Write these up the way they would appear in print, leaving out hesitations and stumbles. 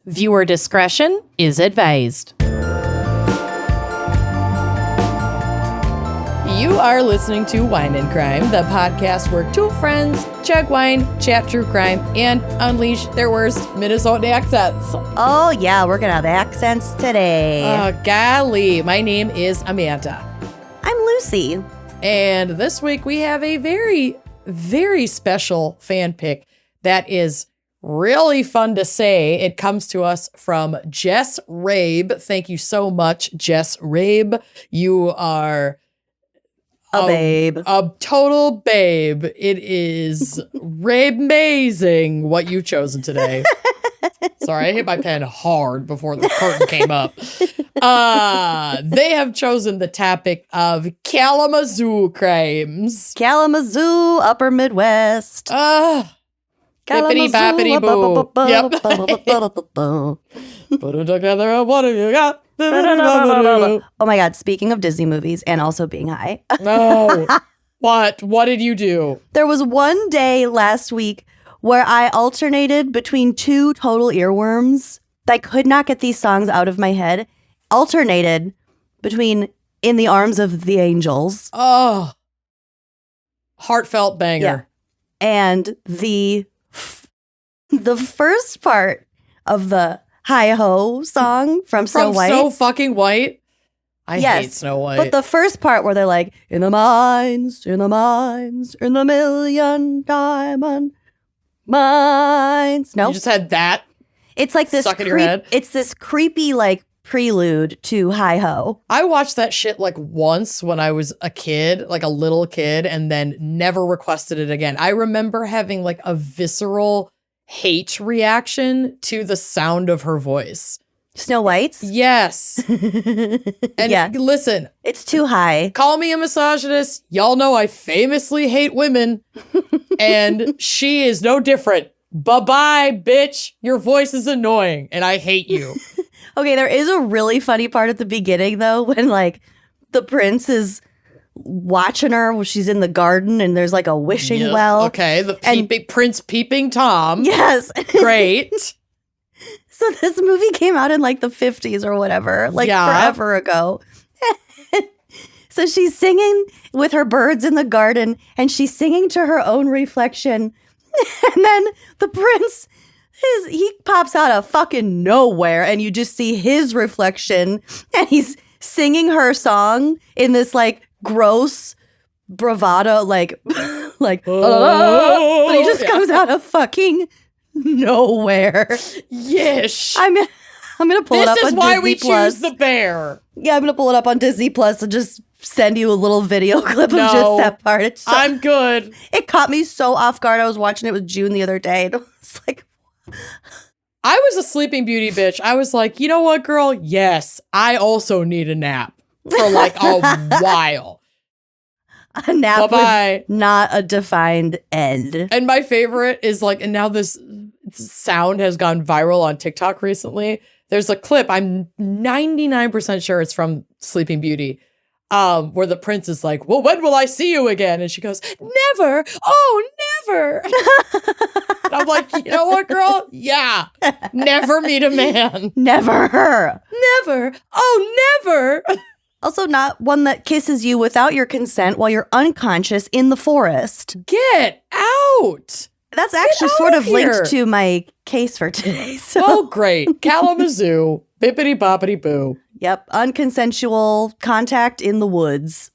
Viewer discretion is advised. You are listening to Wine and Crime, the podcast where two friends chug wine, chat true crime, and unleash their worst Minnesota accents. Oh, yeah, we're going to have accents today. Golly, my name is Amanda. I'm Lucy. And this week we have a very, very special fan pick that is really fun to say. It comes to us from Jess Rabe. Thank you so much, Jess Rabe. You are a babe. A total babe. It is Rabe-mazing what you've chosen today. Sorry, I hit my pen hard before the curtain came up. They have chosen the topic of Kalamazoo Crimes. Kalamazoo, Upper Midwest. Bippity boppity boo. Yep. Put them together, what have you got? Oh my God, speaking of Disney movies and also being high. No. What? What did you do? There was one day last week where I alternated between two total earworms. I could not get these songs out of my head. Alternated between In the Arms of the Angels. Oh. Heartfelt banger. Yeah. And the first part of the Hi-Ho song from Snow White. So fucking White? I hate Snow White. But the first part where they're like, in the mines, in the million diamond mines. No. You just had that It's like this stuck in your head? It's this creepy like prelude to Hi-Ho. I watched that shit like once when I was a kid, like a little kid, and then never requested it again. I remember having like a visceral hate reaction to the sound of her voice. Snow White's? Yes. And yeah. Listen. It's too high. Call me a misogynist. Y'all know I famously hate women. And she is no different. Bye-bye, bitch. Your voice is annoying and I hate you. Okay, there is a really funny part at the beginning, though, when, like, the prince is watching her when she's in the garden and there's, like, a wishing well. Okay, the Prince Peeping Tom. Yes. Great. So this movie came out in, like, the 50s or whatever, like, forever ago. So she's singing with her birds in the garden, and she's singing to her own reflection. And then the prince... he pops out of fucking nowhere and you just see his reflection and he's singing her song in this like gross bravado like but he just comes out of fucking nowhere. Yes. I'm gonna pull it up on Disney Plus. This is why we choose the bear. Yeah, I'm gonna pull it up on Disney Plus and just send you a little video clip of just that part. I'm good. It caught me so off guard. I was watching it with June the other day and it was like, I was a sleeping beauty bitch. I was like, you know what, girl? Yes, I also need a nap for like a while. A nap Bye-bye. with not a defined end. And my favorite is like, and now this sound has gone viral on TikTok recently. There's a clip, I'm 99% sure it's from Sleeping Beauty, where the prince is like, well, when will I see you again? And she goes, never. Oh, never. And I'm like, you know what, girl? Yeah. Never meet a man. Never. Never. Oh, never. Also not one that kisses you without your consent while you're unconscious in the forest. Get out. That's actually sort of linked to my case for today. So. Oh, great. Kalamazoo. Bippity boppity boo. Yep. Unconsensual contact in the woods.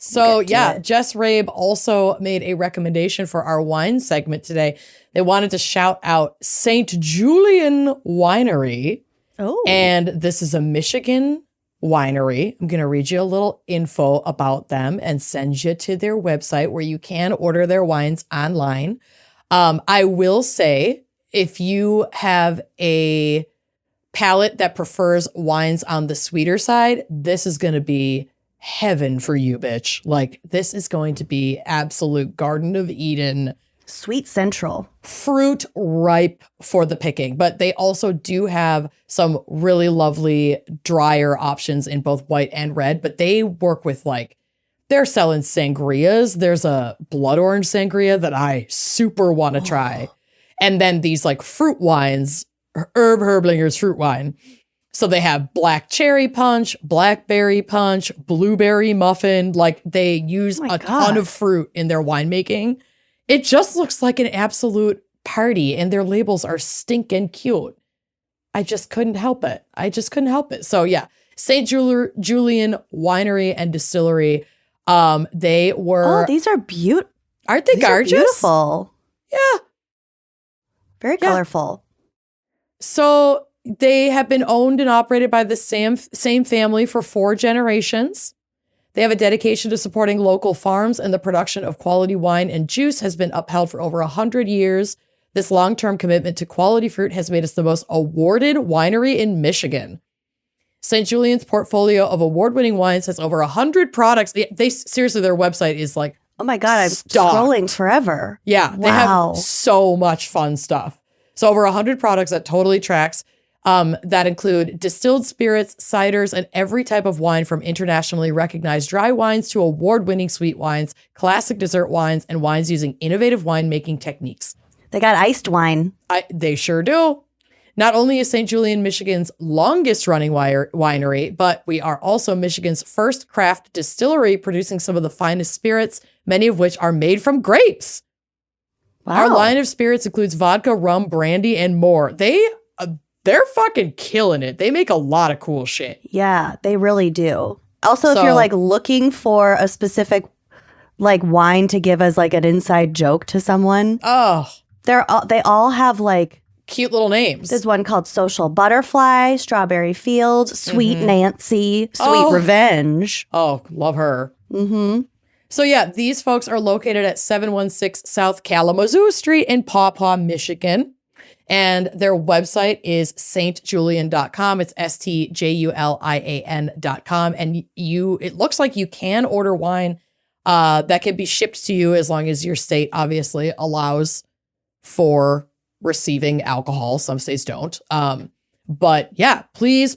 So yeah, Jess Rabe also made a recommendation for our wine segment today. They wanted to shout out St. Julian Winery. Oh. And this is a Michigan winery. I'm going to read you a little info about them and send you to their website where you can order their wines online. I will say, if you have a palate that prefers wines on the sweeter side, this is going to be heaven for you, bitch. Like, this is going to be absolute Garden of Eden. Sweet Central. Fruit ripe for the picking. But they also do have some really lovely drier options in both white and red. But they work with like, they're selling sangrias. There's a blood orange sangria that I super want to try. And then these like fruit wines Herblinger's fruit wine. So they have black cherry punch, blackberry punch, blueberry muffin. Like they use ton of fruit in their winemaking. It just looks like an absolute party, and their labels are stinking cute. I just couldn't help it. So yeah, St. Julian Winery and Distillery. They were. Oh, these are beautiful. Aren't they gorgeous? Beautiful. Yeah. Very colorful. So they have been owned and operated by the same family for 4 generations. They have a dedication to supporting local farms, and the production of quality wine and juice has been upheld for over 100 years. This long-term commitment to quality fruit has made us the most awarded winery in Michigan. St. Julian's portfolio of award-winning wines has over 100 products. They seriously, their website is like, oh my God, I'm stocked. scrolling forever. Yeah, they have so much fun stuff. So over 100 products that totally tracks. That include distilled spirits, ciders, and every type of wine from internationally recognized dry wines to award-winning sweet wines, classic dessert wines, and wines using innovative winemaking techniques. They got iced wine. They sure do. Not only is St. Julian Michigan's longest-running winery, but we are also Michigan's first craft distillery producing some of the finest spirits, many of which are made from grapes. Wow. Our line of spirits includes vodka, rum, brandy, and more. They're fucking killing it. They make a lot of cool shit. Yeah, they really do. Also, if you're like looking for a specific like wine to give as like an inside joke to someone, they all have like cute little names. There's one called Social Butterfly, Strawberry Fields, Sweet Nancy, Sweet Revenge. Oh, love her. Mm-hmm. So yeah, these folks are located at 716 South Kalamazoo Street in Paw Paw, Michigan. And their website is stjulian.com. It's stjulian.com. And it looks like you can order wine that can be shipped to you as long as your state obviously allows for receiving alcohol. Some states don't. But yeah, please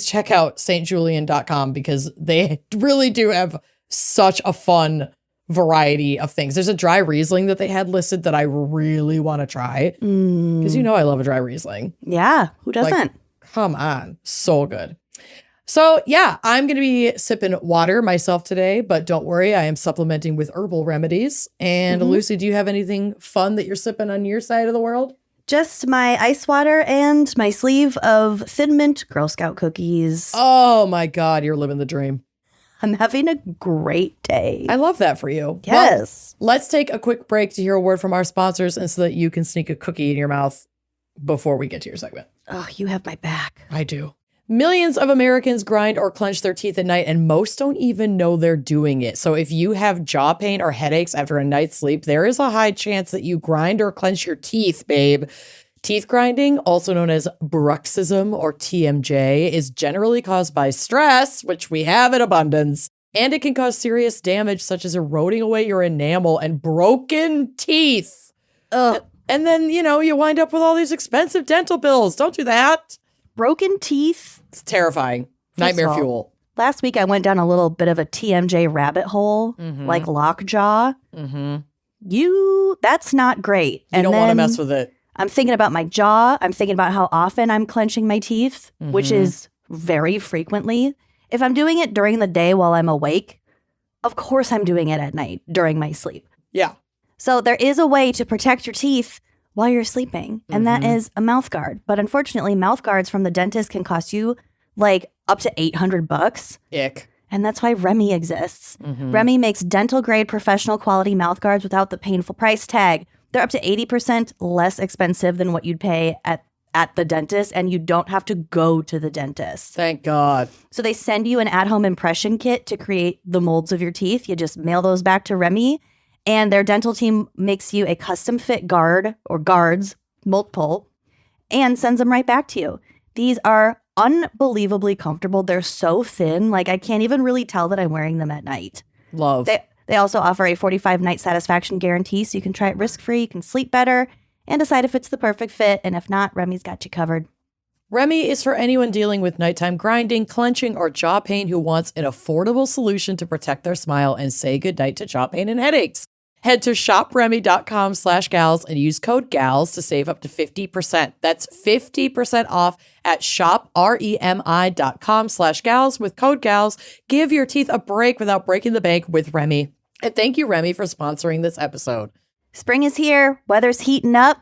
check out stjulian.com because they really do have such a fun variety of things. There's a dry Riesling that they had listed that I really want to try because I love a dry Riesling. Yeah, who doesn't? Like, come on, so good. So yeah, I'm going to be sipping water myself today, but don't worry, I am supplementing with herbal remedies. And Lucy, do you have anything fun that you're sipping on your side of the world? Just my ice water and my sleeve of Thin Mint Girl Scout cookies. Oh my God, you're living the dream. I'm having a great day. I love that for you. Yes. Well, let's take a quick break to hear a word from our sponsors and so that you can sneak a cookie in your mouth before we get to your segment. Oh, you have my back. I do. Millions of Americans grind or clench their teeth at night, and most don't even know they're doing it. So if you have jaw pain or headaches after a night's sleep, there is a high chance that you grind or clench your teeth, babe. Teeth grinding, also known as bruxism or TMJ, is generally caused by stress, which we have in abundance, and it can cause serious damage such as eroding away your enamel and broken teeth. Ugh. And then, you wind up with all these expensive dental bills. Don't do that. Broken teeth. It's terrifying. Nightmare fuel. Last week, I went down a little bit of a TMJ rabbit hole, like lockjaw. That's not great. You don't want to mess with it. I'm thinking about my jaw. I'm thinking about how often I'm clenching my teeth, which is very frequently. If I'm doing it during the day while I'm awake, of course I'm doing it at night during my sleep. Yeah. So there is a way to protect your teeth while you're sleeping, and that is a mouth guard. But unfortunately, mouth guards from the dentist can cost you like up to $800. Ick. And that's why Remy exists. Remy makes dental grade professional quality mouth guards without the painful price tag. They're up to 80% less expensive than what you'd pay at the dentist, and you don't have to go to the dentist. Thank God. So they send you an at-home impression kit to create the molds of your teeth. You just mail those back to Remy, and their dental team makes you a custom fit guard or guards, multiple, and sends them right back to you. These are unbelievably comfortable. They're so thin, like I can't even really tell that I'm wearing them at night. Love. They also offer a 45-night satisfaction guarantee, so you can try it risk-free, you can sleep better, and decide if it's the perfect fit. And if not, Remy's got you covered. Remy is for anyone dealing with nighttime grinding, clenching, or jaw pain who wants an affordable solution to protect their smile and say goodnight to jaw pain and headaches. Head to shopremy.com/gals and use code GALS to save up to 50%. That's 50% off at shopremi.com/gals with code GALS. Give your teeth a break without breaking the bank with Remy. And thank you, Remy, for sponsoring this episode. Spring is here. Weather's heating up.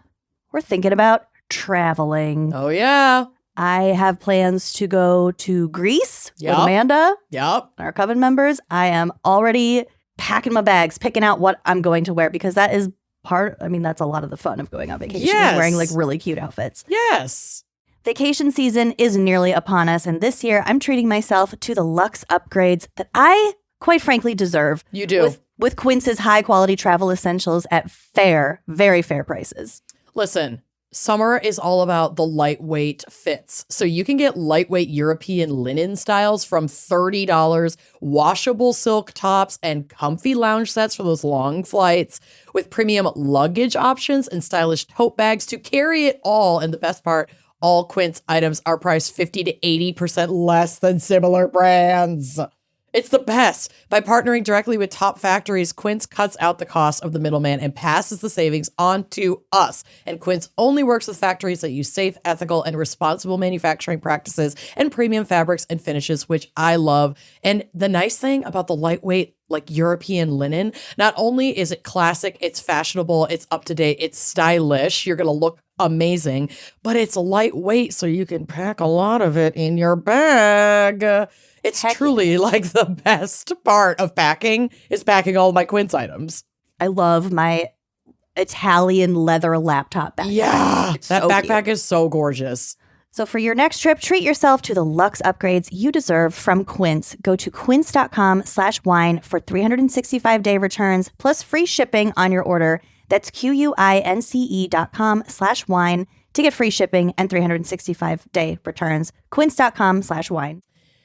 We're thinking about traveling. Oh, yeah. I have plans to go to Greece with Amanda. Yep. Our coven members. I am already packing my bags, picking out what I'm going to wear because that is that's a lot of the fun of going on vacation. Yes. Wearing like really cute outfits. Yes. Vacation season is nearly upon us. And this year I'm treating myself to the luxe upgrades that I quite frankly deserve. You do. With Quince's high quality travel essentials at very fair prices. Listen. Summer is all about the lightweight fits. So you can get lightweight European linen styles from $30, washable silk tops, and comfy lounge sets for those long flights with premium luggage options and stylish tote bags to carry it all. And the best part, all Quince items are priced 50 to 80% less than similar brands. It's the best. By partnering directly with top factories, Quince cuts out the cost of the middleman and passes the savings on to us. And Quince only works with factories that use safe, ethical, and responsible manufacturing practices and premium fabrics and finishes, which I love. And the nice thing about the lightweight, like European linen, not only is it classic, it's fashionable, it's up to date, it's stylish, you're going to look amazing, but it's lightweight so you can pack a lot of it in your bag. It's truly like the best part of packing is packing all of my Quince items. I love my Italian leather laptop backpack. Yeah, that backpack is so gorgeous. So for your next trip, treat yourself to the luxe upgrades you deserve from Quince. Go to quince.com/wine for 365-day returns plus free shipping on your order. That's QUINCE.com/wine to get free shipping and 365-day returns. Quince.com/wine.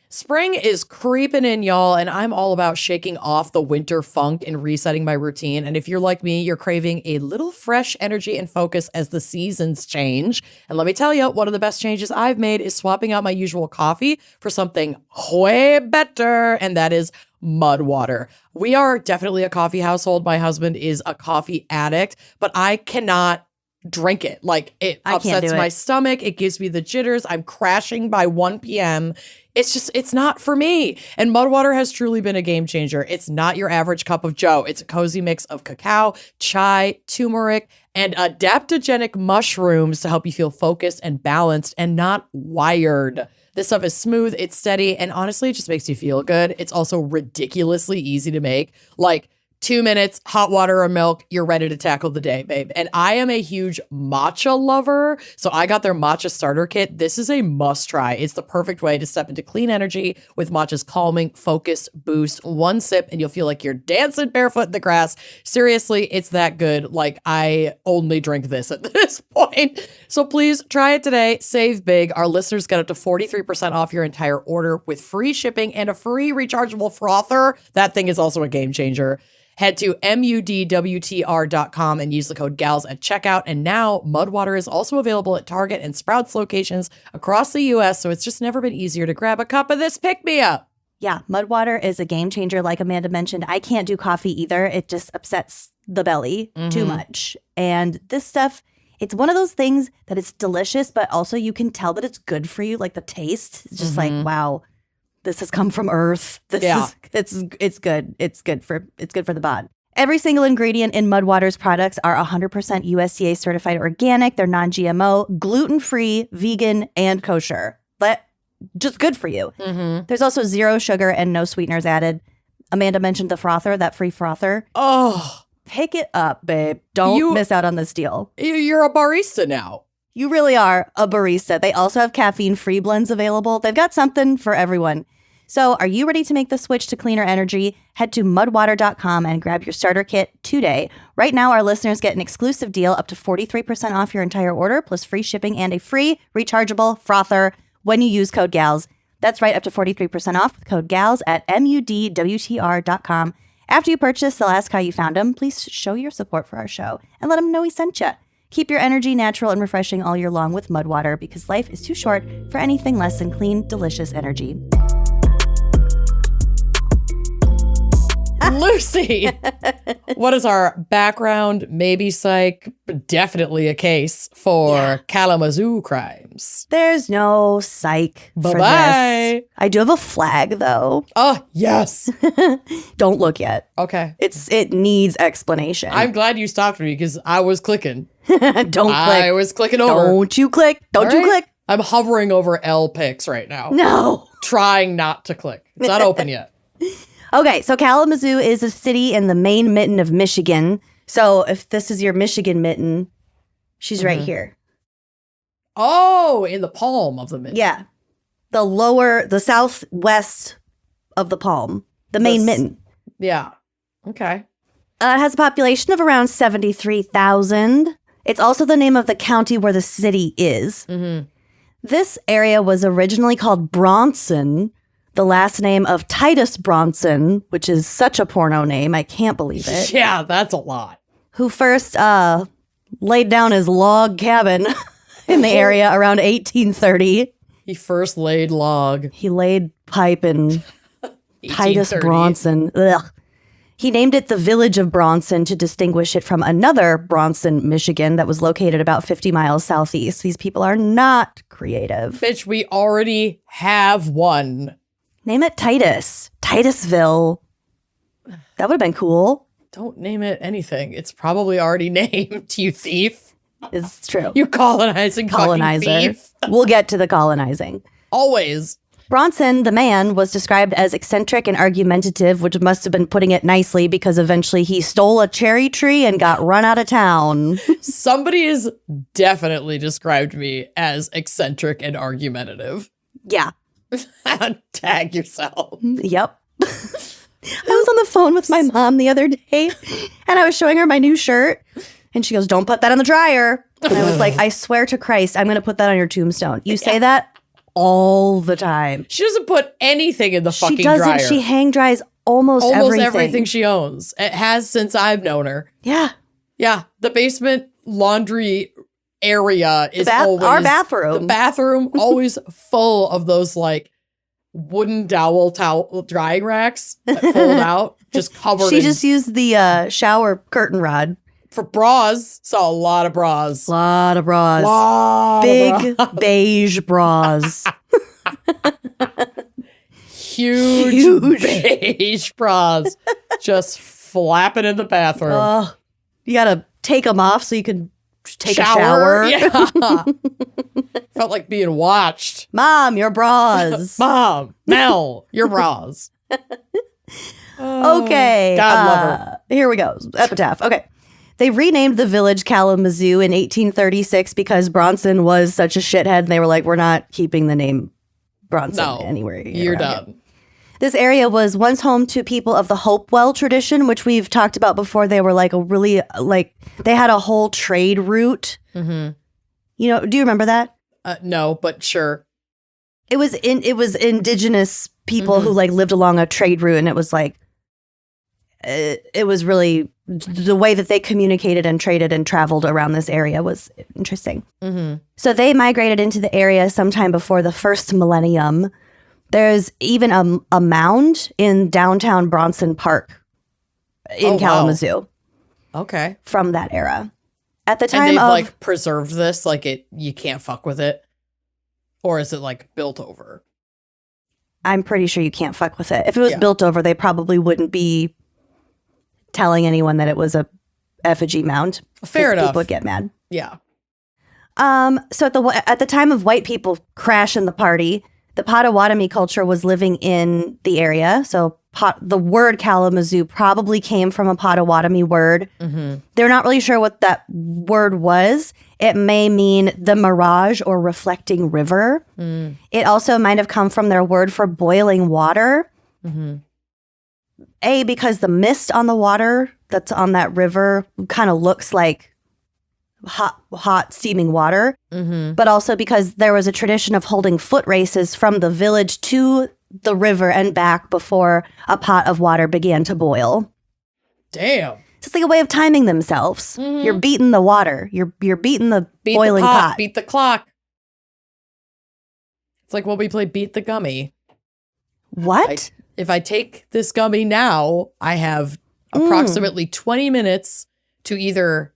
Spring is creeping in, y'all, and I'm all about shaking off the winter funk and resetting my routine. And if you're like me, you're craving a little fresh energy and focus as the seasons change. And let me tell you, one of the best changes I've made is swapping out my usual coffee for something way better, and that is mud water. We are definitely a coffee household. My husband is a coffee addict, but I cannot drink it. Like, it upsets my stomach. It gives me the jitters. I'm crashing by 1 p.m. It's not for me. And mud water has truly been a game changer. It's not your average cup of joe. It's a cozy mix of cacao, chai, turmeric, and adaptogenic mushrooms to help you feel focused and balanced and not wired. This stuff is smooth, it's steady, and honestly, it just makes you feel good. It's also ridiculously easy to make. Like, 2 minutes, hot water or milk, you're ready to tackle the day, babe. And I am a huge matcha lover, so I got their matcha starter kit. This is a must try. It's the perfect way to step into clean energy with matcha's calming, focused boost. One sip and you'll feel like you're dancing barefoot in the grass. Seriously, it's that good. Like, I only drink this at this point. So please try it today. Save big. Our listeners get up to 43% off your entire order with free shipping and a free rechargeable frother. That thing is also a game changer. Head to mudwtr.com and use the code GALS at checkout. And now Mudwater is also available at Target and Sprouts locations across the U.S., so it's just never been easier to grab a cup of this pick-me-up. Yeah, Mudwater is a game changer. Like Amanda mentioned, I can't do coffee either. It just upsets the belly too much. And this stuff, it's one of those things that it's delicious, but also you can tell that it's good for you. Like the taste, it's just like, wow. This has come from Earth. It's good. It's good for the bod. Every single ingredient in Mudwater's products are 100% USDA certified organic. They're non-GMO, gluten-free, vegan, and kosher. But just good for you. There's also zero sugar and no sweeteners added. Amanda mentioned the frother, that free frother. Oh, pick it up, babe. Don't miss out on this deal. You're a barista now. You really are a barista. They also have caffeine-free blends available. They've got something for everyone. So are you ready to make the switch to cleaner energy? Head to mudwater.com and grab your starter kit today. Right now, our listeners get an exclusive deal up to 43% off your entire order, plus free shipping and a free rechargeable frother when you use code GALS. That's right, up to 43% off with code GALS at mudwtr.com. After you purchase, they'll ask how you found them. Please show your support for our show and let them know we sent you. Keep your energy natural and refreshing all year long with Mudwater, because life is too short for anything less than clean, delicious energy. Lucy, what is our background? Maybe psych, but definitely a case for Kalamazoo Crimes. There's no psych for Bye-bye. this. I do have a flag, though. Oh, yes. Don't look yet. Okay. It needs explanation. I'm glad you stopped me because I was clicking. Don't click. I was clicking over. Don't you click. Don't you click. I'm hovering over L pics right now. No. Trying not to click. It's not open yet. Okay, so Kalamazoo is a city in the Maine mitten of Michigan. So if this is your Michigan mitten, she's right here. Oh, in the palm of the mitten. Yeah. The southwest of the palm. The Maine mitten. Yeah. Okay. It has a population of around 73,000. It's also the name of the county where the city is. Mm-hmm. This area was originally called Bronson, the last name of Titus Bronson, which is such a porno name. I can't believe it. Yeah, that's a lot. Who first laid down his log cabin in the area around 1830. He first laid log. He laid pipe in Titus Bronson. Ugh. He named it the Village of Bronson to distinguish it from another Bronson, Michigan, that was located about 50 miles southeast. These people are not creative. Bitch, we already have one. Name it Titus. Titusville. That would have been cool. Don't name it anything. It's probably already named, you thief. It's true. You colonizing colonizer. fucking thief. We'll get to the colonizing. Always. Bronson, the man, was described as eccentric and argumentative, which must have been putting it nicely because eventually he stole a cherry tree and got run out of town. Somebody has definitely described me as eccentric and argumentative. Yeah. Tag yourself. Yep. I was on the phone with my mom the other day and I was showing her my new shirt and she goes, "Don't put that in the dryer." And I was like, "I swear to Christ, I'm going to put that on your tombstone." You say that all the time. She doesn't put anything in the fucking dryer. She doesn't. She hang dries almost everything she owns. It has since I've known her. Yeah. Yeah. The basement laundry area is always our bathroom. The bathroom always full of those like wooden towel drying racks that fold out, just covered. She just used the shower curtain rod. For bras, saw a lot of bras. Big beige bras. Huge beige bras. Just flapping in the bathroom. You gotta take them off so you can take a shower. Yeah. Felt like being watched. Mom, your bras. Mom, Mel, your bras. Okay. God love her. Here we go. Epitaph. Okay. They renamed the village Kalamazoo in 1836 because Bronson was such a shithead. And they were like, "We're not keeping the name Bronson anywhere. You're done." Here." This area was once home to people of the Hopewell tradition, which we've talked about before. They were like they had a whole trade route. Mm-hmm. You know, do you remember that? No, but sure. It was indigenous people who like lived along a trade route, and it was like it was really the way that they communicated and traded and traveled around this area was interesting. Mm-hmm. So they migrated into the area sometime before the first millennium. There's even a mound in downtown Bronson Park in Kalamazoo. Wow. Okay. From that era. At the time and they've of like preserved this, like you can't fuck with it? Or is it like built over? I'm pretty sure you can't fuck with it. If it was built over, they probably wouldn't be telling anyone that it was a effigy mound. Fair enough. People would get mad. Yeah. So at the time of white people crashing the party, the Potawatomi culture was living in the area. So the word Kalamazoo probably came from a Potawatomi word. Mm-hmm. They're not really sure what that word was. It may mean the mirage or reflecting river. Mm. It also might have come from their word for boiling water. Mm-hmm. Because the mist on the water that's on that river kind of looks like hot steaming water. Mm-hmm. But also because there was a tradition of holding foot races from the village to the river and back before a pot of water began to boil. Damn. It's like a way of timing themselves. Mm-hmm. You're beating the water. You're beating the boiling the pot. Beat the clock. It's like when we play Beat the Gummy. What? if I take this gummy now, I have approximately 20 minutes to either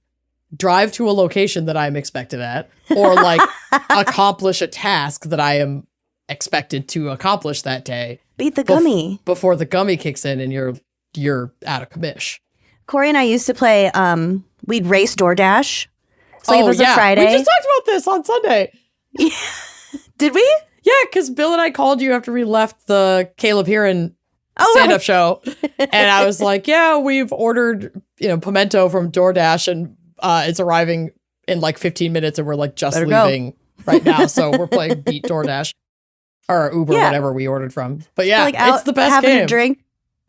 drive to a location that I'm expected at or like accomplish a task that I am expected to accomplish that day. Beat the gummy. Before the gummy kicks in and you're out of commish. Corey and I used to play, we'd race DoorDash. So like, if it was a Friday. We just talked about this on Sunday. Did we? Yeah, because Bill and I called you after we left the Caleb Heron stand-up show. And I was like, yeah, we've ordered, pimento from DoorDash and it's arriving in like 15 minutes and we're like just leaving right now. So we're playing Beat DoorDash or Uber, whatever we ordered from. But yeah, like it's the best having game. A drink,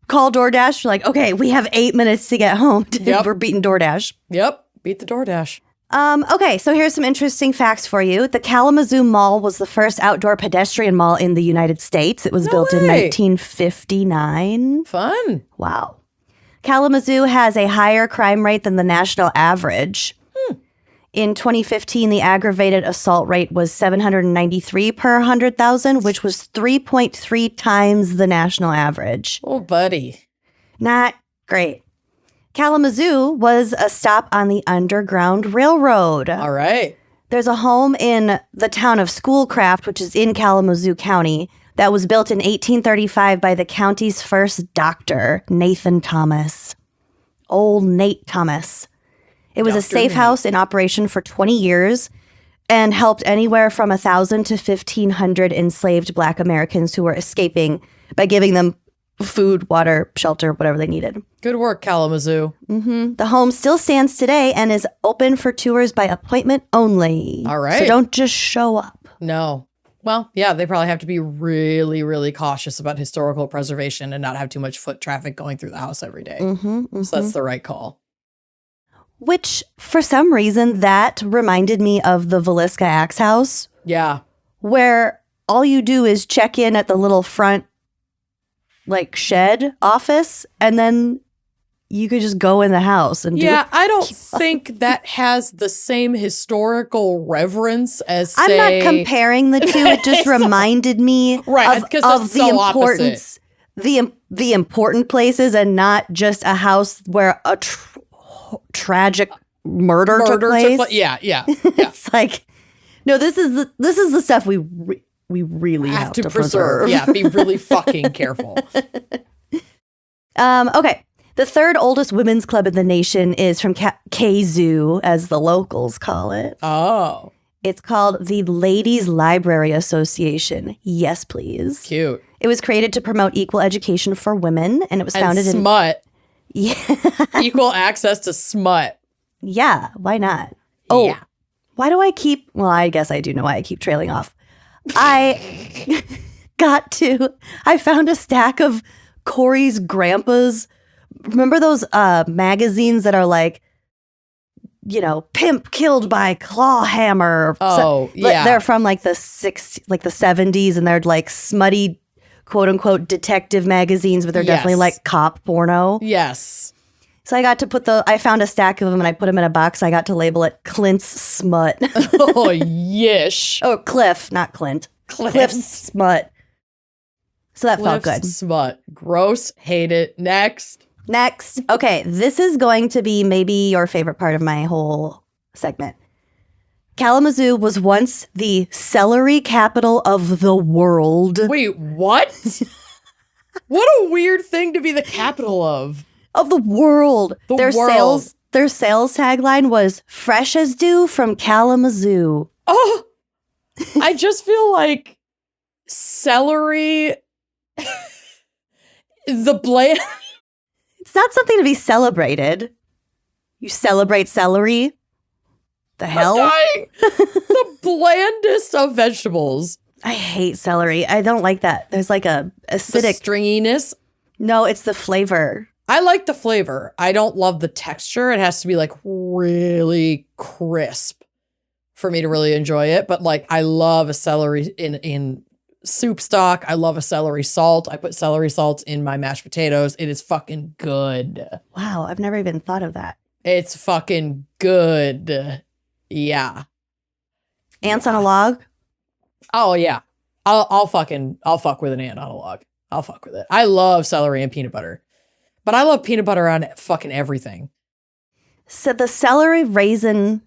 call DoorDash. You're like, okay, we have 8 minutes to get home. We're beating DoorDash. Yep, beat the DoorDash. Okay, so here's some interesting facts for you. The Kalamazoo Mall was the first outdoor pedestrian mall in the United States. It was built in 1959. Fun. Wow. Kalamazoo has a higher crime rate than the national average. In 2015, the aggravated assault rate was 793 per 100,000, which was 3.3 times the national average. Oh, buddy. Not great. Kalamazoo was a stop on the Underground Railroad. All right. There's a home in the town of Schoolcraft, which is in Kalamazoo County, that was built in 1835 by the county's first doctor, Nathan Thomas. Old Nate Thomas. It was a safe house in operation for 20 years and helped anywhere from 1,000 to 1,500 enslaved Black Americans who were escaping by giving them food, water, shelter, whatever they needed. Good work, Kalamazoo. Mm-hmm. The home still stands today and is open for tours by appointment only. All right. So don't just show up. No. Well, yeah, they probably have to be really, really cautious about historical preservation and not have too much foot traffic going through the house every day. So that's the right call. Which, for some reason, that reminded me of the Villisca Axe House. Yeah. Where all you do is check in at the little front, like, shed office, and then you could just go in the house and do it. I don't think that has the same historical reverence as, say... I'm not comparing the two. It just reminded me of the importance, the important places, and not just a house where a tragic murder took place. Yeah. It's like, no, this is the stuff we really have to preserve. Yeah, be really fucking careful. Okay. The third oldest women's club in the nation is from Kazoo, as the locals call it. Oh. It's called the Ladies Library Association. Yes, please. Cute. It was created to promote equal education for women, and it was founded in... smut. Yeah. Equal access to smut. Yeah, why not? Oh, yeah. Why do I keep... Well, I guess I do know why I keep trailing off. I found a stack of Corey's grandpa's... Remember those magazines that are like, pimp killed by claw hammer? Oh, yeah. They're from like the 70s, and they're like smutty, quote unquote, detective magazines, but they're definitely like cop porno. Yes. So I found a stack of them and I put them in a box. I got to label it Clint's Smut. Oh, yish. Oh, Cliff, not Clint. Cliff's Smut. So that felt good. Smut. Gross. Hate it. Next. Okay, this is going to be maybe your favorite part of my whole segment. Kalamazoo was once the celery capital of the world. Wait, what? What a weird thing to be the capital of. Of the world. Their world. sales tagline was fresh as dew from Kalamazoo. Oh, I just feel like celery, the bland. It's not something to be celebrated. You celebrate celery? The hell? I'm dying. The blandest of vegetables. I hate celery. I don't like that. There's like a acidic... The stringiness? No, it's the flavor. I like the flavor. I don't love the texture. It has to be like really crisp for me to really enjoy it. But like, I love a celery in soup stock. I love a celery salt. I put celery salt in my mashed potatoes. It is fucking good. Wow, I've never even thought of that. It's fucking good. Yeah. Ants on a log? Oh yeah. I'll fuck with an ant on a log. I'll fuck with it. I love celery and peanut butter. But I love peanut butter on fucking everything. So the celery raisin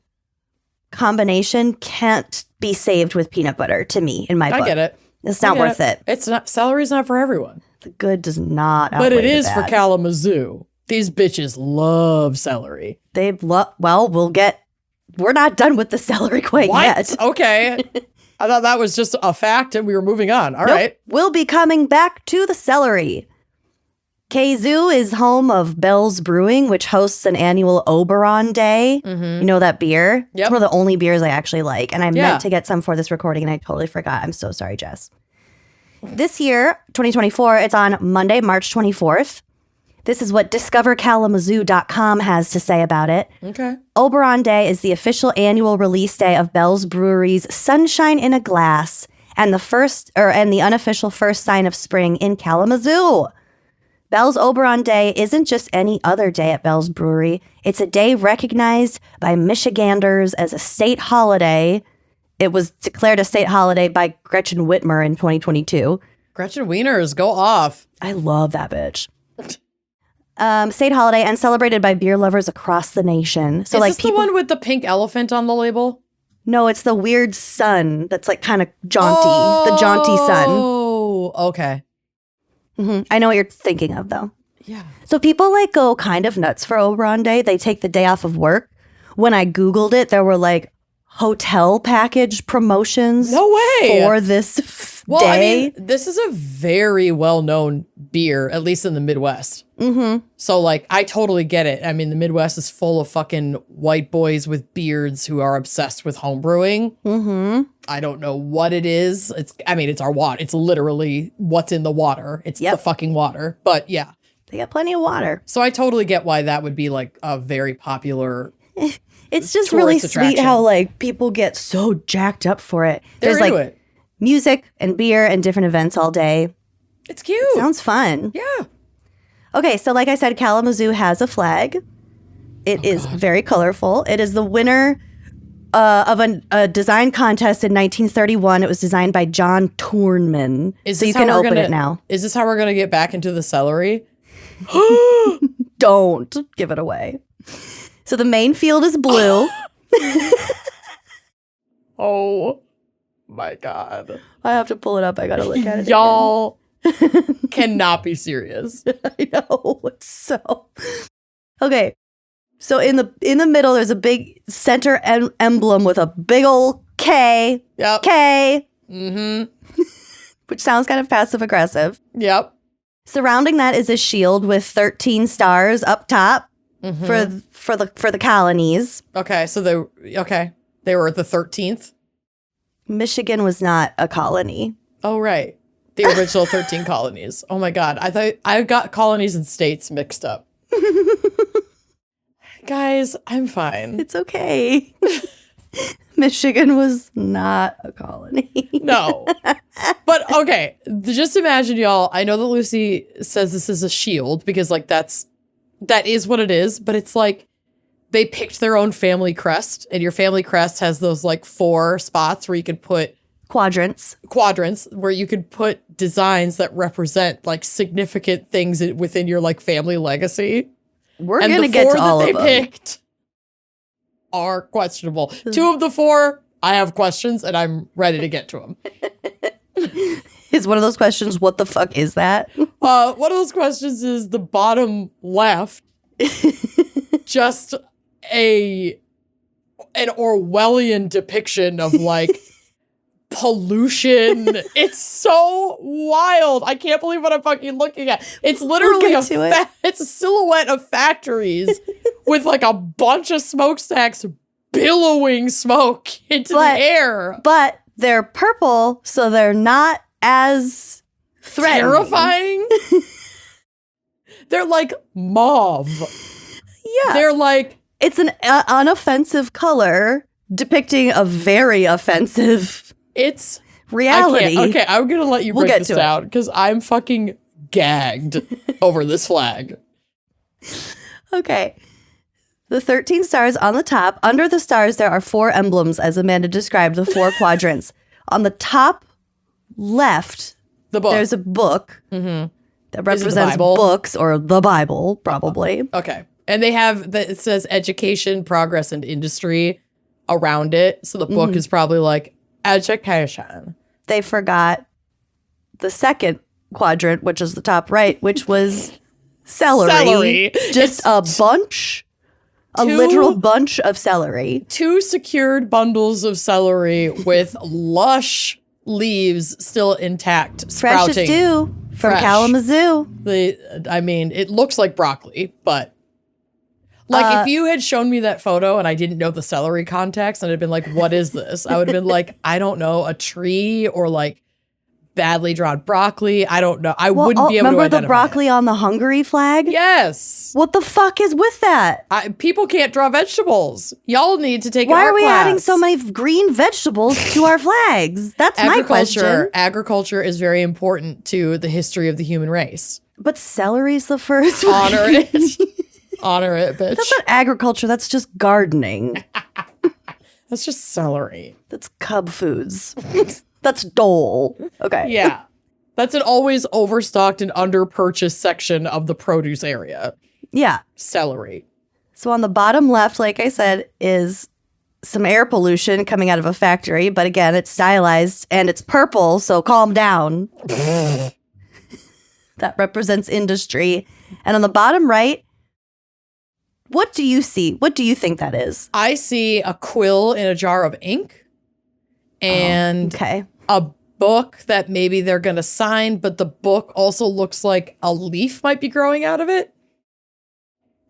combination can't be saved with peanut butter to me in my book. I get it. It's not worth it. It's not. Celery's not for everyone. The good does not outweigh But it is the for bad. Kalamazoo. These bitches love celery. We're not done with the celery quite yet. Okay. I thought that was just a fact and we were moving on. All right. We'll be coming back to the celery. Kalamazoo is home of Bell's Brewing, which hosts an annual Oberon Day. Mm-hmm. You know that beer? Yep. It's one of the only beers I actually like. And I meant to get some for this recording and I totally forgot. I'm so sorry, Jess. This year, 2024, it's on Monday, March 24th. This is what DiscoverKalamazoo.com has to say about it. Okay. Oberon Day is the official annual release day of Bell's Brewery's Sunshine in a Glass and the unofficial first sign of spring in Kalamazoo. Bell's Oberon Day isn't just any other day at Bell's Brewery. It's a day recognized by Michiganders as a state holiday. It was declared a state holiday by Gretchen Whitmer in 2022. Gretchen Wieners, go off. I love that bitch. State holiday and celebrated by beer lovers across the nation. So, is this the one with the pink elephant on the label? No, it's the weird sun that's like kind of jaunty. The jaunty sun. Oh, okay. Mm-hmm. I know what you're thinking of, though. Yeah. So people like go kind of nuts for Oberon Day. They take the day off of work. When I Googled it, there were like hotel package promotions. No way. For this Well, day. I mean, this is a very well-known beer, at least in the Midwest. Mm-hmm. So, like, I totally get it. I mean, the Midwest is full of fucking white boys with beards who are obsessed with homebrewing. Mm-hmm. I don't know what it is. It's our water. It's literally what's in the water. It's the fucking water. But yeah. They got plenty of water. So I totally get why that would be like a very popular It's just tourist really attraction. sweet how like people get so jacked up for it. They're There's into like it. music and beer and different events all day. It's cute. Sounds fun. Yeah. Okay, so like I said, Kalamazoo has a flag. It is very colorful. It is the winner of a design contest in 1931. It was designed by John Toorman. So you can open it now. Is this how we're going to get back into the celery? Don't give it away. So the main field is blue. Oh my God. I have to pull it up. I got to look at it. Y'all cannot be serious. I know. It's so... Okay. So in the middle, there's a big center emblem with a big old K. Yep. K. Mm-hmm. Which sounds kind of passive aggressive. Yep. Surrounding that is a shield with 13 stars up top for the colonies. Okay. So they were at the 13th. Michigan was not a colony. Oh, right. The original 13 colonies. Oh my God. I thought I got colonies and states mixed up. Guys, I'm fine. It's okay. Michigan was not a colony. No. But okay, just imagine, y'all. I know that Lucy says this is a shield because like that is what it is, but it's like they picked their own family crest, and your family crest has those like 4 spots where you could put quadrants where you could put designs that represent like significant things within your like family legacy. We're going to get to all of them. The 4 that they picked are questionable. 2 of the 4, I have questions, and I'm ready to get to them. Is one of those questions, what the fuck is that? One of those questions is the bottom left. Just an Orwellian depiction of like pollution. It's so wild. I can't believe what I'm fucking looking at. It's literally it's a silhouette of factories with like a bunch of smokestacks billowing smoke into the air. But they're purple, so they're not as threatening. Terrifying. They're like mauve. Yeah. They're like... It's an unoffensive color depicting a very offensive reality. Okay, I'm going to let you break this down because I'm fucking gagged over this flag. Okay. The 13 stars on the top. Under the stars, there are 4 emblems, as Amanda described, the 4 quadrants. On the top left, The book. There's a book Mm-hmm. that represents books or the Bible, probably. Okay. And they have, it says education, progress, and industry around it. So the book is probably like education. They forgot the second quadrant, which is the top right, which was celery. Just a literal bunch of celery. 2 secured bundles of celery with lush leaves still intact, sprouting. Fresh as dew from Kalamazoo. It looks like broccoli, but like if you had shown me that photo and I didn't know the celery context and I'd been like, what is this? I would have been like, I don't know, a tree or like badly drawn broccoli. I don't know. I wouldn't be able to identify. Remember the broccoli on the Hungary flag? Yes. What the fuck is with that? People can't draw vegetables. Y'all need to take Why an art are we class. adding so many green vegetables to our flags? That's my question. Agriculture is very important to the history of the human race. But celery's the first one. Honor it. Honor it, bitch. That's not agriculture. That's just gardening. That's just celery. That's Cub Foods. That's Dole. Okay. Yeah. That's an always overstocked and underpurchased section of the produce area. Yeah. Celery. So on the bottom left, like I said, is some air pollution coming out of a factory. But again, it's stylized and it's purple, so calm down. That represents industry. And on the bottom right, what do you see? What do you think that is? I see a quill in a jar of ink and a book that maybe they're going to sign, but the book also looks like a leaf might be growing out of it.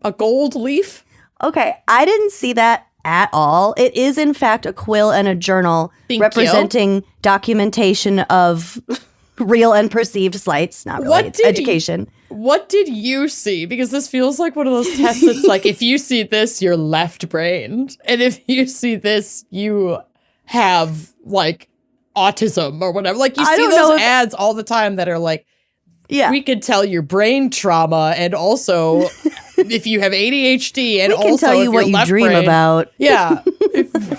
A gold leaf. Okay, I didn't see that at all. It is, in fact, a quill and a journal representing documentation of real and perceived slights. Not really, it's education. What did you see? Because this feels like one of those tests that's like, if you see this, you're left-brained. And if you see this, you have, like, autism or whatever. Like, you see those ads all the time that are like, we could tell your brain trauma and also if you have ADHD and also tell you what you dream about. Yeah.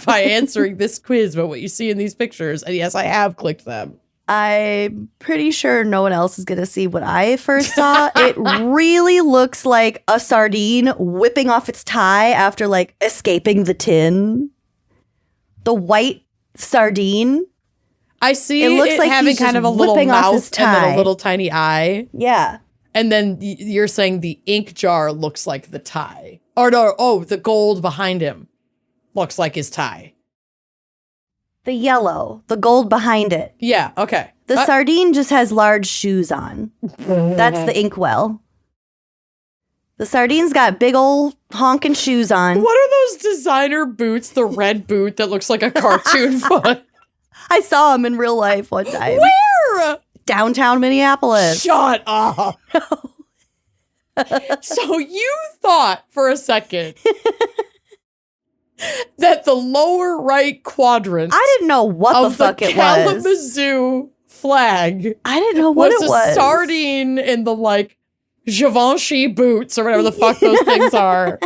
By answering this quiz about what you see in these pictures. And yes, I have clicked them. I'm pretty sure no one else is going to see what I first saw. It really looks like a sardine whipping off its tie after like escaping the tin. The white sardine. I see it looks like having kind of a little mouth and then a little tiny eye. Yeah. And then you're saying the ink jar looks like the tie. Or no, the gold behind him looks like his tie. The yellow, the gold behind it. Yeah, okay. The sardine just has large shoes on. That's the inkwell. The sardine's got big old honking shoes on. What are those designer boots? The red boot that looks like a cartoon foot. I saw him in real life one time. Where? Downtown Minneapolis. Shut up. So you thought for a second that the lower right quadrant I didn't know what the fuck it was. Kalamazoo flag. I didn't know what it was. Was a sardine in the like Givenchy boots or whatever the fuck those things are,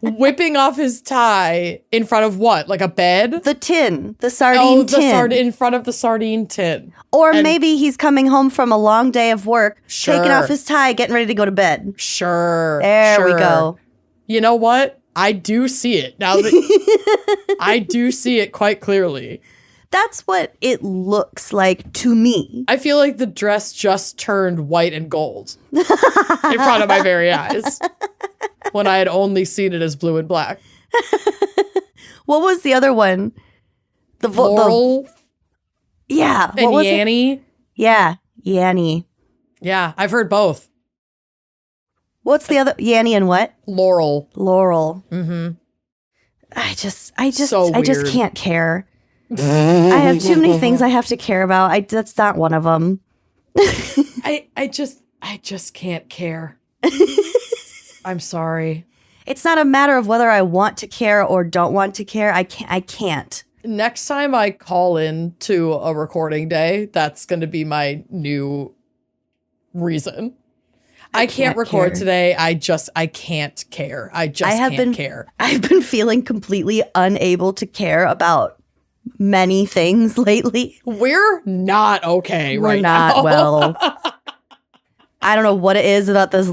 whipping off his tie in front of what? Like a bed? The tin. The sardine tin. In front of the sardine tin. Or maybe he's coming home from a long day of work, taking off his tie, getting ready to go to bed. Sure. There we go. You know what? I do see it now that I do see it quite clearly. That's what it looks like to me. I feel like the dress just turned white and gold in front of my very eyes when I had only seen it as blue and black. What was the other one? The Laurel. Yeah. And Yanny. Yeah. Yanny. Yeah. I've heard both. What's the other? Yanny and what? Laurel. Mm-hmm. I just can't care. I have too many things I have to care about. That's not one of them. I just can't care. I'm sorry. It's not a matter of whether I want to care or don't want to care. I can't. Next time I call in to a recording day, that's going to be my new reason. I can't record today. I can't care. I can't care. I've been feeling completely unable to care about many things lately. We're not okay We're right not now. well. I don't know what it is about this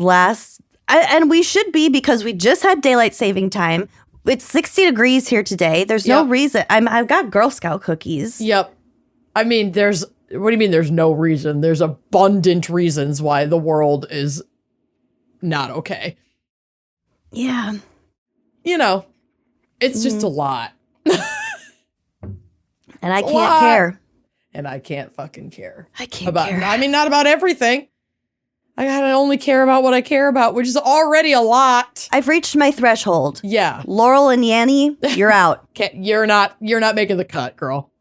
and we should be, because we just had daylight saving time. It's 60 degrees here today. There's no reason. I've got Girl Scout cookies. Yep. I mean, what do you mean there's no reason? There's abundant reasons why the world is not okay. Yeah. You know, it's just a lot. And I can't care. And I can't fucking care. I can't care. I mean, not about everything. I gotta only care about what I care about, which is already a lot. I've reached my threshold. Yeah. Laurel and Yanny, you're out. You're not making the cut, girl.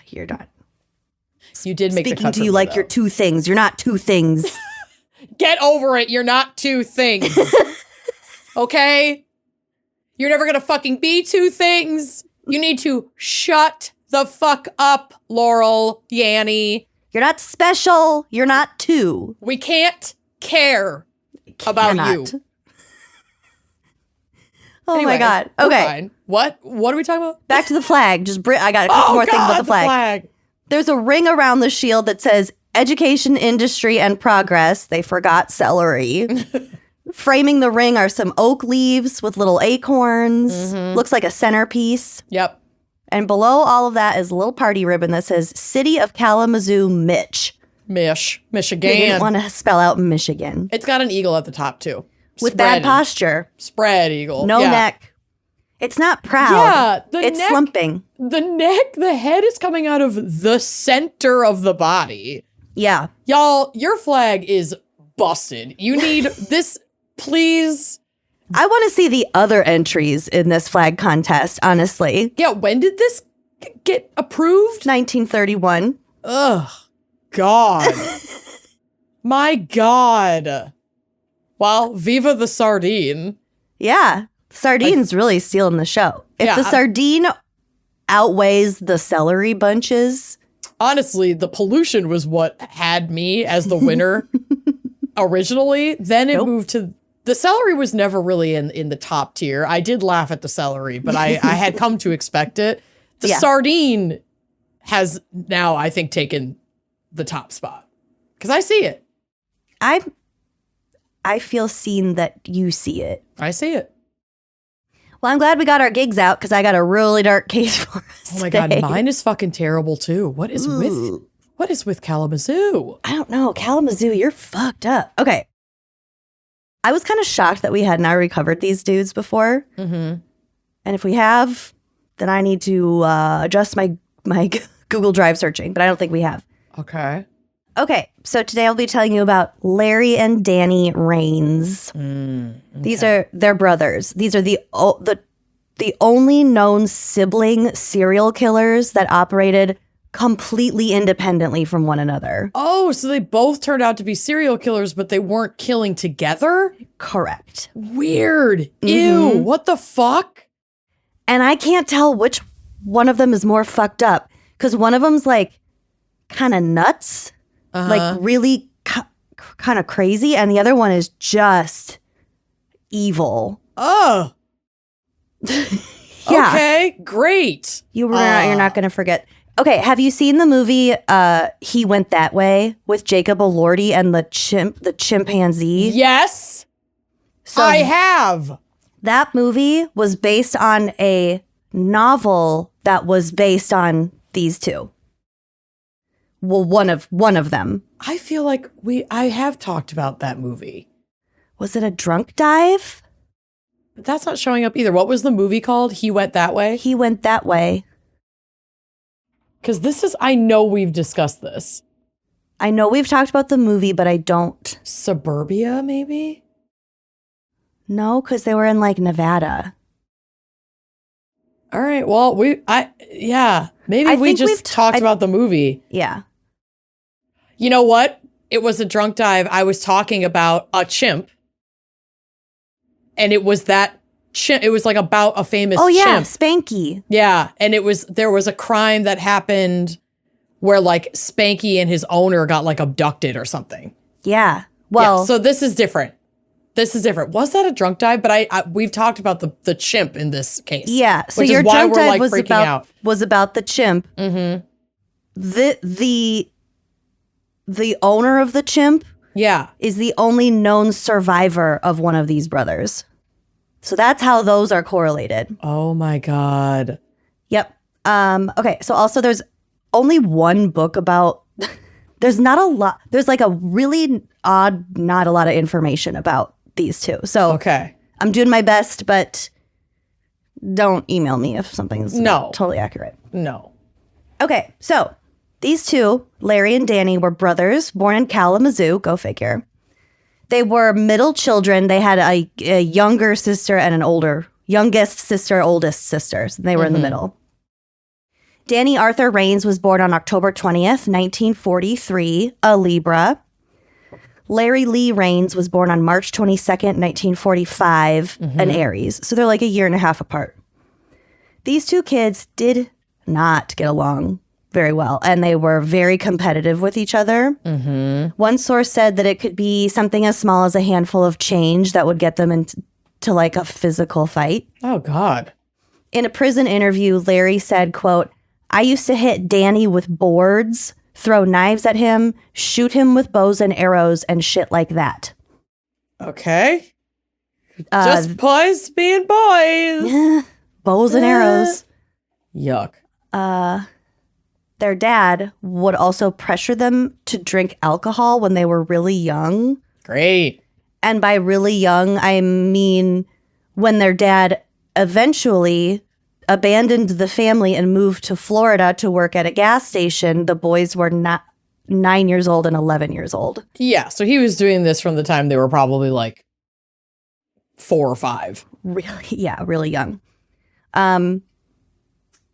You're not. You did make the cut. Speaking to you like you're two things. You're not two things. Get over it. You're not two things. Okay? You're never gonna fucking be two things. You need to shut the fuck up, Laurel, Yanny. You're not special. You're not two. We can't care about you. Oh anyway, my God. Okay. Fine. What are we talking about? Back to the flag. I got a couple more things about the flag. There's a ring around the shield that says education, industry, and progress. They forgot celery. Framing the ring are some oak leaves with little acorns. Mm-hmm. Looks like a centerpiece. Yep. And below all of that is a little party ribbon that says City of Kalamazoo, Michigan. They didn't want to spell out Michigan. It's got an eagle at the top, too. With bad posture. Spread eagle. No neck. It's not proud. Yeah. It's slumping. The head is coming out of the center of the body. Yeah. Y'all, your flag is busted. You need this, please. I want to see the other entries in this flag contest, honestly. Yeah, when did this get approved? 1931. Ugh. God. My God. Well, viva the sardine. Yeah. Sardine's really stealing the show. If the sardine outweighs the celery bunches. Honestly, the pollution was what had me as the winner originally. Then it moved to... The celery was never really in the top tier. I did laugh at the celery, but I had come to expect it. The sardine has now, I think, taken the top spot. Because I see it. I feel seen that you see it. I see it. Well, I'm glad we got our gigs out, because I got a really dark case for us Oh my today. God, mine is fucking terrible too. What is with Kalamazoo? I don't know. Kalamazoo, you're fucked up. Okay. I was kind of shocked that we hadn't already covered these dudes before. Mm-hmm. And if we have, then I need to adjust my Google Drive searching, but I don't think we have. Okay. Okay, so today I'll be telling you about Larry and Danny Rains. Okay. These are their brothers. These are the only known sibling serial killers that operated completely independently from one another. Oh, so they both turned out to be serial killers, but they weren't killing together? Correct. Weird. Mm-hmm. Ew, what the fuck? And I can't tell which one of them is more fucked up, because one of them's like kind of nuts, like really kind of crazy, and the other one is just evil. Oh. Yeah. Okay, great. You're not going to forget. Okay, have you seen the movie He Went That Way with Jacob Elordi and the chimpanzee? Yes, so I have. That movie was based on a novel that was based on these two. Well, one of them. I feel like I have talked about that movie. Was it a drunk dive? But that's not showing up either. What was the movie called? He Went That Way? He Went That Way. Because I know we've discussed this. I know we've talked about the movie, but I don't. Suburbia, maybe? No, because they were in like Nevada. All right. Well, maybe we just talked about the movie. Yeah. You know what? It was a drunk dive. I was talking about a chimp. And it was that chimp. It was like about a famous chimp. Spanky. Yeah. And there was a crime that happened where like Spanky and his owner got like abducted or something. Yeah. Well, so this is different. This is different. Was that a drunk dive? But we've talked about the chimp in this case. Yeah. So which your is why drunk we're dive like was freaking out. was about the chimp. Mm-hmm. The owner of the chimp is the only known survivor of one of these brothers. So that's how those are correlated. Oh my God. Yep. Okay. So also there's only one book about, there's not a lot, there's like a really odd, not a lot of information about these two. So okay. I'm doing my best, but don't email me if something's not totally accurate. No. Okay. So these two, Larry and Danny, were brothers born in Kalamazoo. Go figure. They were middle children. They had a younger sister and an youngest sister, oldest sister. So they were in the middle. Danny Arthur Raines was born on October 20th, 1943, a Libra. Larry Lee Raines was born on March 22nd, 1945, an Aries. So they're like a year and a half apart. These two kids did not get along very well, and they were very competitive with each other. One source said that it could be something as small as a handful of change that would get them into like a physical fight. Oh, God. In a prison interview, Larry said, quote, "I used to hit Danny with boards, throw knives at him, shoot him with bows and arrows, and shit like that." Okay. Just boys being boys. Bows and arrows. Yuck. Their dad would also pressure them to drink alcohol when they were really young. Great. And by really young, I mean when their dad eventually abandoned the family and moved to Florida to work at a gas station, the boys were not 9 years old and 11 years old. Yeah, so he was doing this from the time they were probably like 4 or 5. Really young.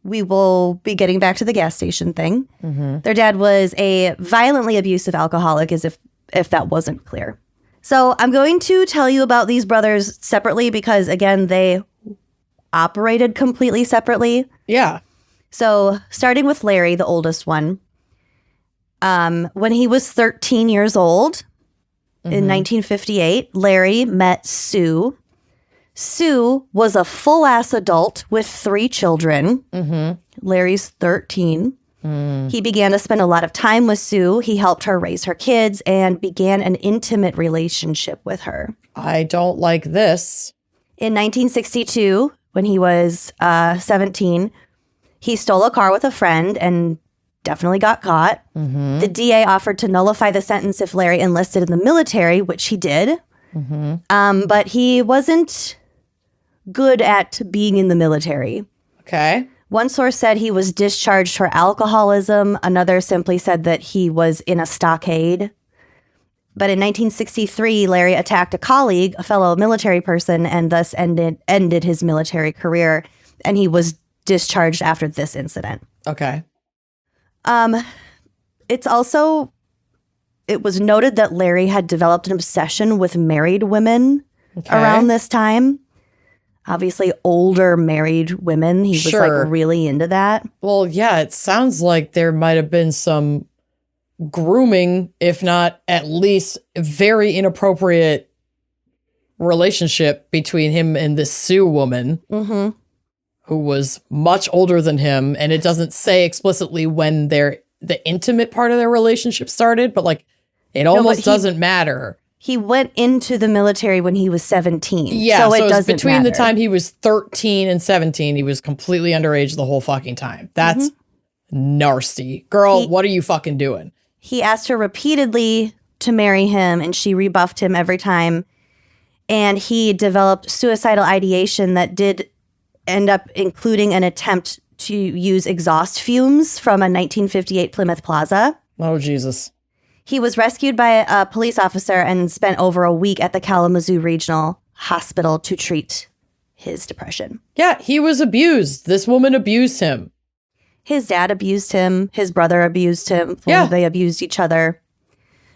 We will be getting back to the gas station thing. Their dad was a violently abusive alcoholic, as if that wasn't clear. So I'm going to tell you about these brothers separately because, again, they operated completely separately. Yeah. So starting with Larry, the oldest one, when he was 13 years old in 1958, Larry met Sue. Sue was a full-ass adult with 3 children. Larry's 13. He began to spend a lot of time with Sue. He helped her raise her kids and began an intimate relationship with her. I don't like this. In 1962, when he was 17, he stole a car with a friend and definitely got caught. The DA offered to nullify the sentence if Larry enlisted in the military, which he did. But he wasn't good at being in the military. Okay. One source said he was discharged for alcoholism. Another simply said that he was in a stockade. But in 1963, Larry attacked a colleague, a fellow military person, and thus ended his military career. And he was discharged after this incident. Okay. It was noted that Larry had developed an obsession with married women around this time. Obviously, older married women. He was like really into that. Well, yeah, it sounds like there might have been some grooming, if not at least very inappropriate relationship between him and this Sue woman, who was much older than him. And it doesn't say explicitly when the intimate part of their relationship started, but like it almost doesn't matter. He went into the military when he was 17. Yeah, so it doesn't between matter. the time he was 13 and 17, he was completely underage the whole fucking time. That's nasty. Girl, what are you fucking doing? He asked her repeatedly to marry him, and she rebuffed him every time. And he developed suicidal ideation that did end up including an attempt to use exhaust fumes from a 1958 Plymouth Plaza. Oh, Jesus. He was rescued by a police officer and spent over a week at the Kalamazoo Regional Hospital to treat his depression. Yeah, he was abused. This woman abused him. His dad abused him. His brother abused him. Yeah. They abused each other.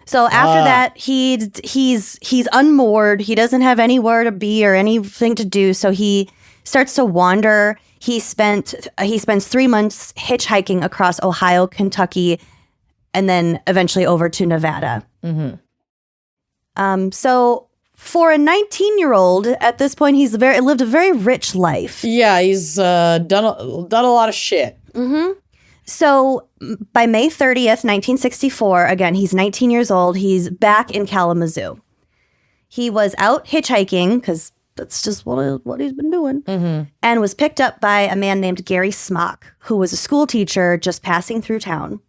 So after that, he's unmoored. He doesn't have anywhere to be or anything to do. So he starts to wander. He spends 3 months hitchhiking across Ohio, Kentucky, and then eventually over to Nevada. So For a 19-year-old, at this point, he's lived a very rich life. Yeah, he's done a lot of shit. Mm-hmm. So by May 30th, 1964, again, he's 19 years old. He's back in Kalamazoo. He was out hitchhiking, because that's just what he's been doing, and was picked up by a man named Gary Smock, who was a school teacher just passing through town.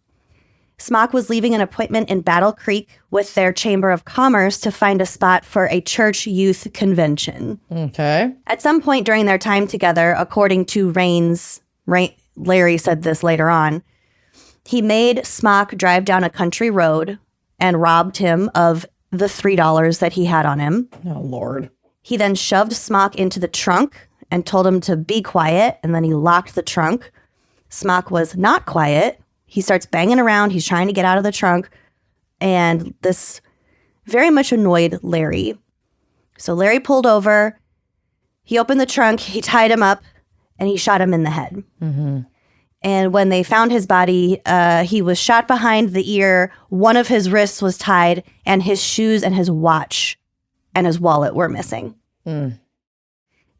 Smock was leaving an appointment in Battle Creek with their Chamber of Commerce to find a spot for a church youth convention. Okay. At some point during their time together, according to Larry said this later on, he made Smock drive down a country road and robbed him of the $3 that he had on him. Oh, Lord. He then shoved Smock into the trunk and told him to be quiet, and then he locked the trunk. Smock was not quiet. He starts banging around. He's trying to get out of the trunk, and this very much annoyed Larry. So Larry pulled over. He opened the trunk. He tied him up, and he shot him in the head. Mm-hmm. And when they found his body, he was shot behind the ear. One of his wrists was tied, and his shoes and his watch and his wallet were missing.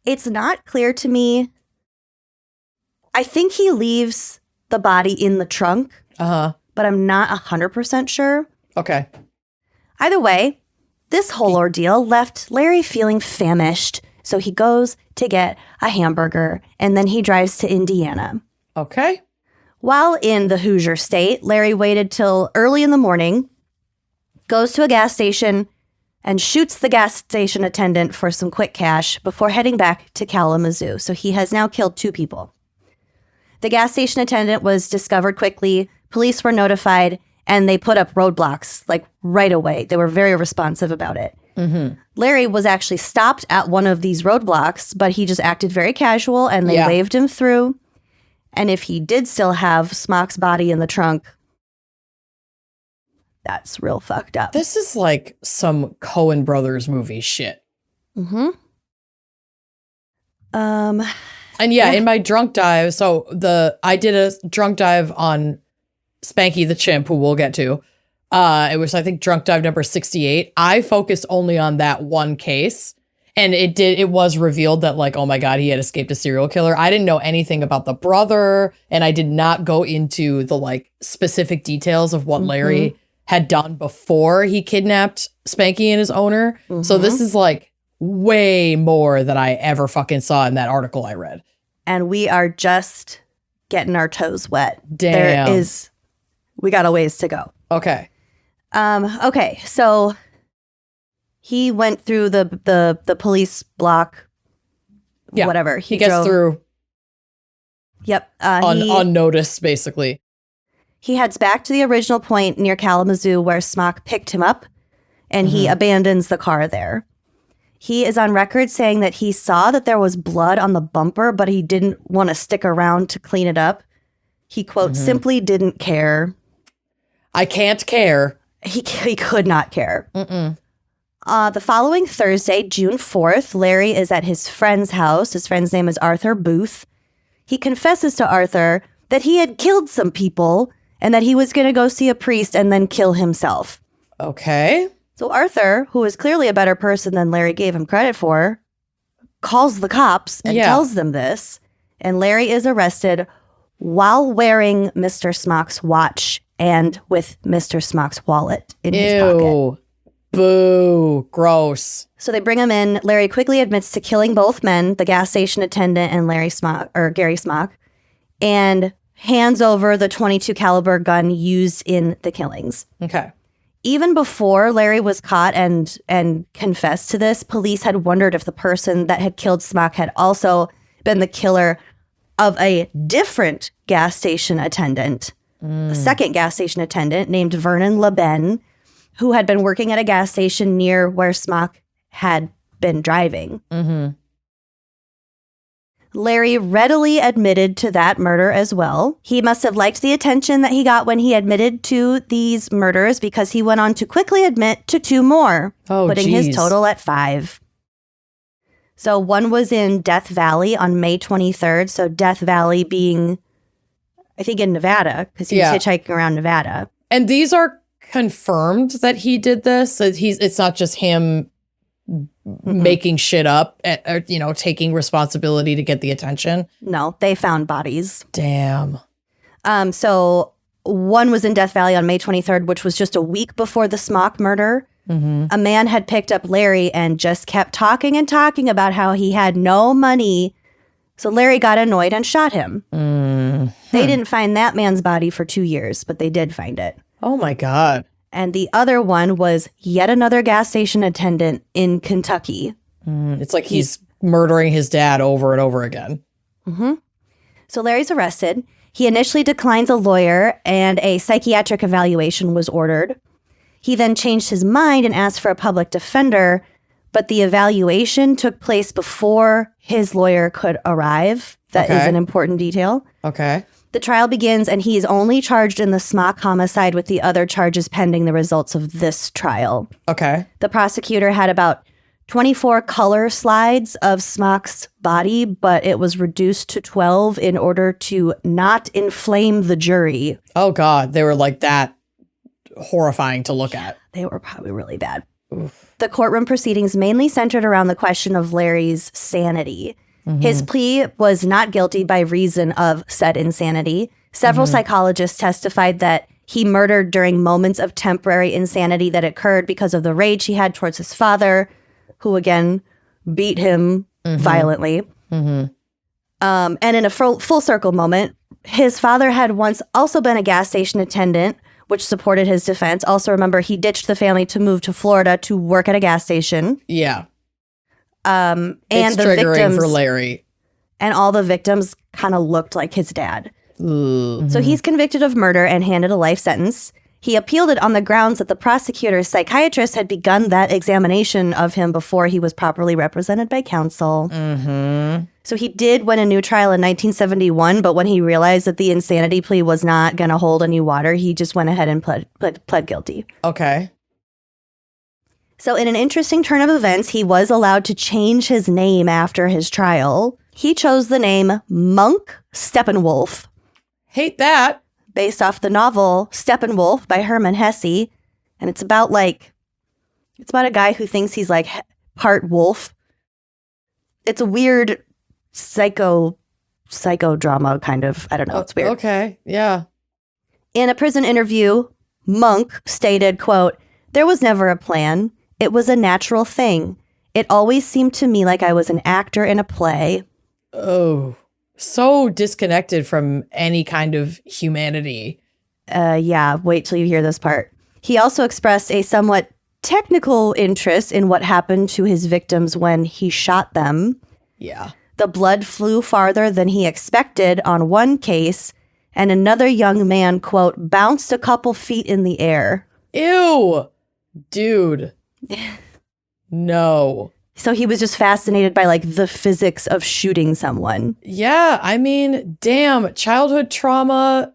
It's not clear to me. I think he leaves the body in the trunk, but I'm not 100% sure. Okay. Either way, this whole ordeal left Larry feeling famished, so he goes to get a hamburger, and then he drives to Indiana. Okay. While in the Hoosier state, Larry waited till early in the morning, goes to a gas station, and shoots the gas station attendant for some quick cash before heading back to Kalamazoo. So he has now killed 2 people. The gas station attendant was discovered quickly. Police were notified, and they put up roadblocks like right away. They were very responsive about it. Mm-hmm. Larry was actually stopped at one of these roadblocks, but he just acted very casual, and they waved him through. And if he did still have Smock's body in the trunk, that's real fucked up. This is like some Coen Brothers movie shit. Mm-hmm. And in my drunk dive, I did a drunk dive on Spanky the Chimp, who we'll get to. It was, I think, drunk dive number 68. I focused only on that one case. And it was revealed that, like, oh my God, he had escaped a serial killer. I didn't know anything about the brother, and I did not go into the, like, specific details of what Larry had done before he kidnapped Spanky and his owner. Mm-hmm. So this is, like, way more than I ever fucking saw in that article I read. And we are just getting our toes wet. Damn. We got a ways to go. Okay. Okay, so he went through the police block, whatever. He gets through. Yep. Unnoticed, basically. He heads back to the original point near Kalamazoo where Smock picked him up, and he abandons the car there. He is on record saying that he saw that there was blood on the bumper, but he didn't want to stick around to clean it up. He, quote, simply didn't care. I can't care. He could not care. The following Thursday, June 4th, Larry is at his friend's house. His friend's name is Arthur Booth. He confesses to Arthur that he had killed some people and that he was going to go see a priest and then kill himself. Okay. So Arthur, who is clearly a better person than Larry gave him credit for, calls the cops and tells them this. And Larry is arrested while wearing Mr. Smock's watch and with Mr. Smock's wallet in his pocket. Boo. Gross. So they bring him in. Larry quickly admits to killing both men, the gas station attendant and Gary Smock, and hands over the .22 caliber gun used in the killings. Okay. Even before Larry was caught and confessed to this, police had wondered if the person that had killed Smock had also been the killer of a different gas station attendant, a second gas station attendant named Vernon LeBen, who had been working at a gas station near where Smock had been driving. Larry readily admitted to that murder as well. He must have liked the attention that he got when he admitted to these murders because he went on to quickly admit to 2 more, putting his total at 5. So one was in Death Valley on May 23rd. So Death Valley being, I think, in Nevada, because he was hitchhiking around Nevada. And these are confirmed that he did this? It's not just him making shit up, or, taking responsibility to get the attention? No, they found bodies. Damn. So one was in Death Valley on May 23rd, which was just a week before the Smock murder. A man had picked up Larry and just kept talking and talking about how he had no money. So Larry got annoyed and shot him. They didn't find that man's body for 2 years, but they did find it. Oh, my God. And the other one was yet another gas station attendant in Kentucky. It's like he's murdering his dad over and over again. So Larry's arrested. He initially declines a lawyer and a psychiatric evaluation was ordered. He then changed his mind and asked for a public defender, but the evaluation took place before his lawyer could arrive. That is an important detail. Okay. The trial begins and he is only charged in the Smock homicide with the other charges pending the results of this trial. Okay. The prosecutor had about 24 color slides of Smock's body, but it was reduced to 12 in order to not inflame the jury. Oh, God. They were like that horrifying to look at. They were probably really bad. Oof. The courtroom proceedings mainly centered around the question of Larry's sanity. His plea was not guilty by reason of said insanity. Several psychologists testified that he murdered during moments of temporary insanity that occurred because of the rage he had towards his father, who again beat him violently. And in a full circle moment, his father had once also been a gas station attendant, which supported his defense. Also, remember, he ditched the family to move to Florida to work at a gas station. Yeah. And it's the triggering victims for Larry. And all the victims kind of looked like his dad. So he's convicted of murder and handed a life sentence. He appealed it on the grounds that the prosecutor's psychiatrist had begun that examination of him before he was properly represented by counsel. So he did win a new trial in 1971, but when he realized that the insanity plea was not going to hold any water, he just went ahead and pled guilty. Okay. So in an interesting turn of events, he was allowed to change his name after his trial. He chose the name Monk Steppenwolf. Hate that. Based off the novel Steppenwolf by Hermann Hesse. And it's about a guy who thinks he's like part wolf. It's a weird psychodrama kind of, I don't know, it's weird. Okay, yeah. In a prison interview, Monk stated, quote, "There was never a plan. It was a natural thing. It always seemed to me like I was an actor in a play." Oh, so disconnected from any kind of humanity. Yeah, wait till you hear this part. He also expressed a somewhat technical interest in what happened to his victims when he shot them. Yeah. The blood flew farther than he expected on one case, and another young man, quote, "bounced a couple feet in the air." Ew. Dude. No. So he was just fascinated by like the physics of shooting someone. Yeah, I mean, damn, childhood trauma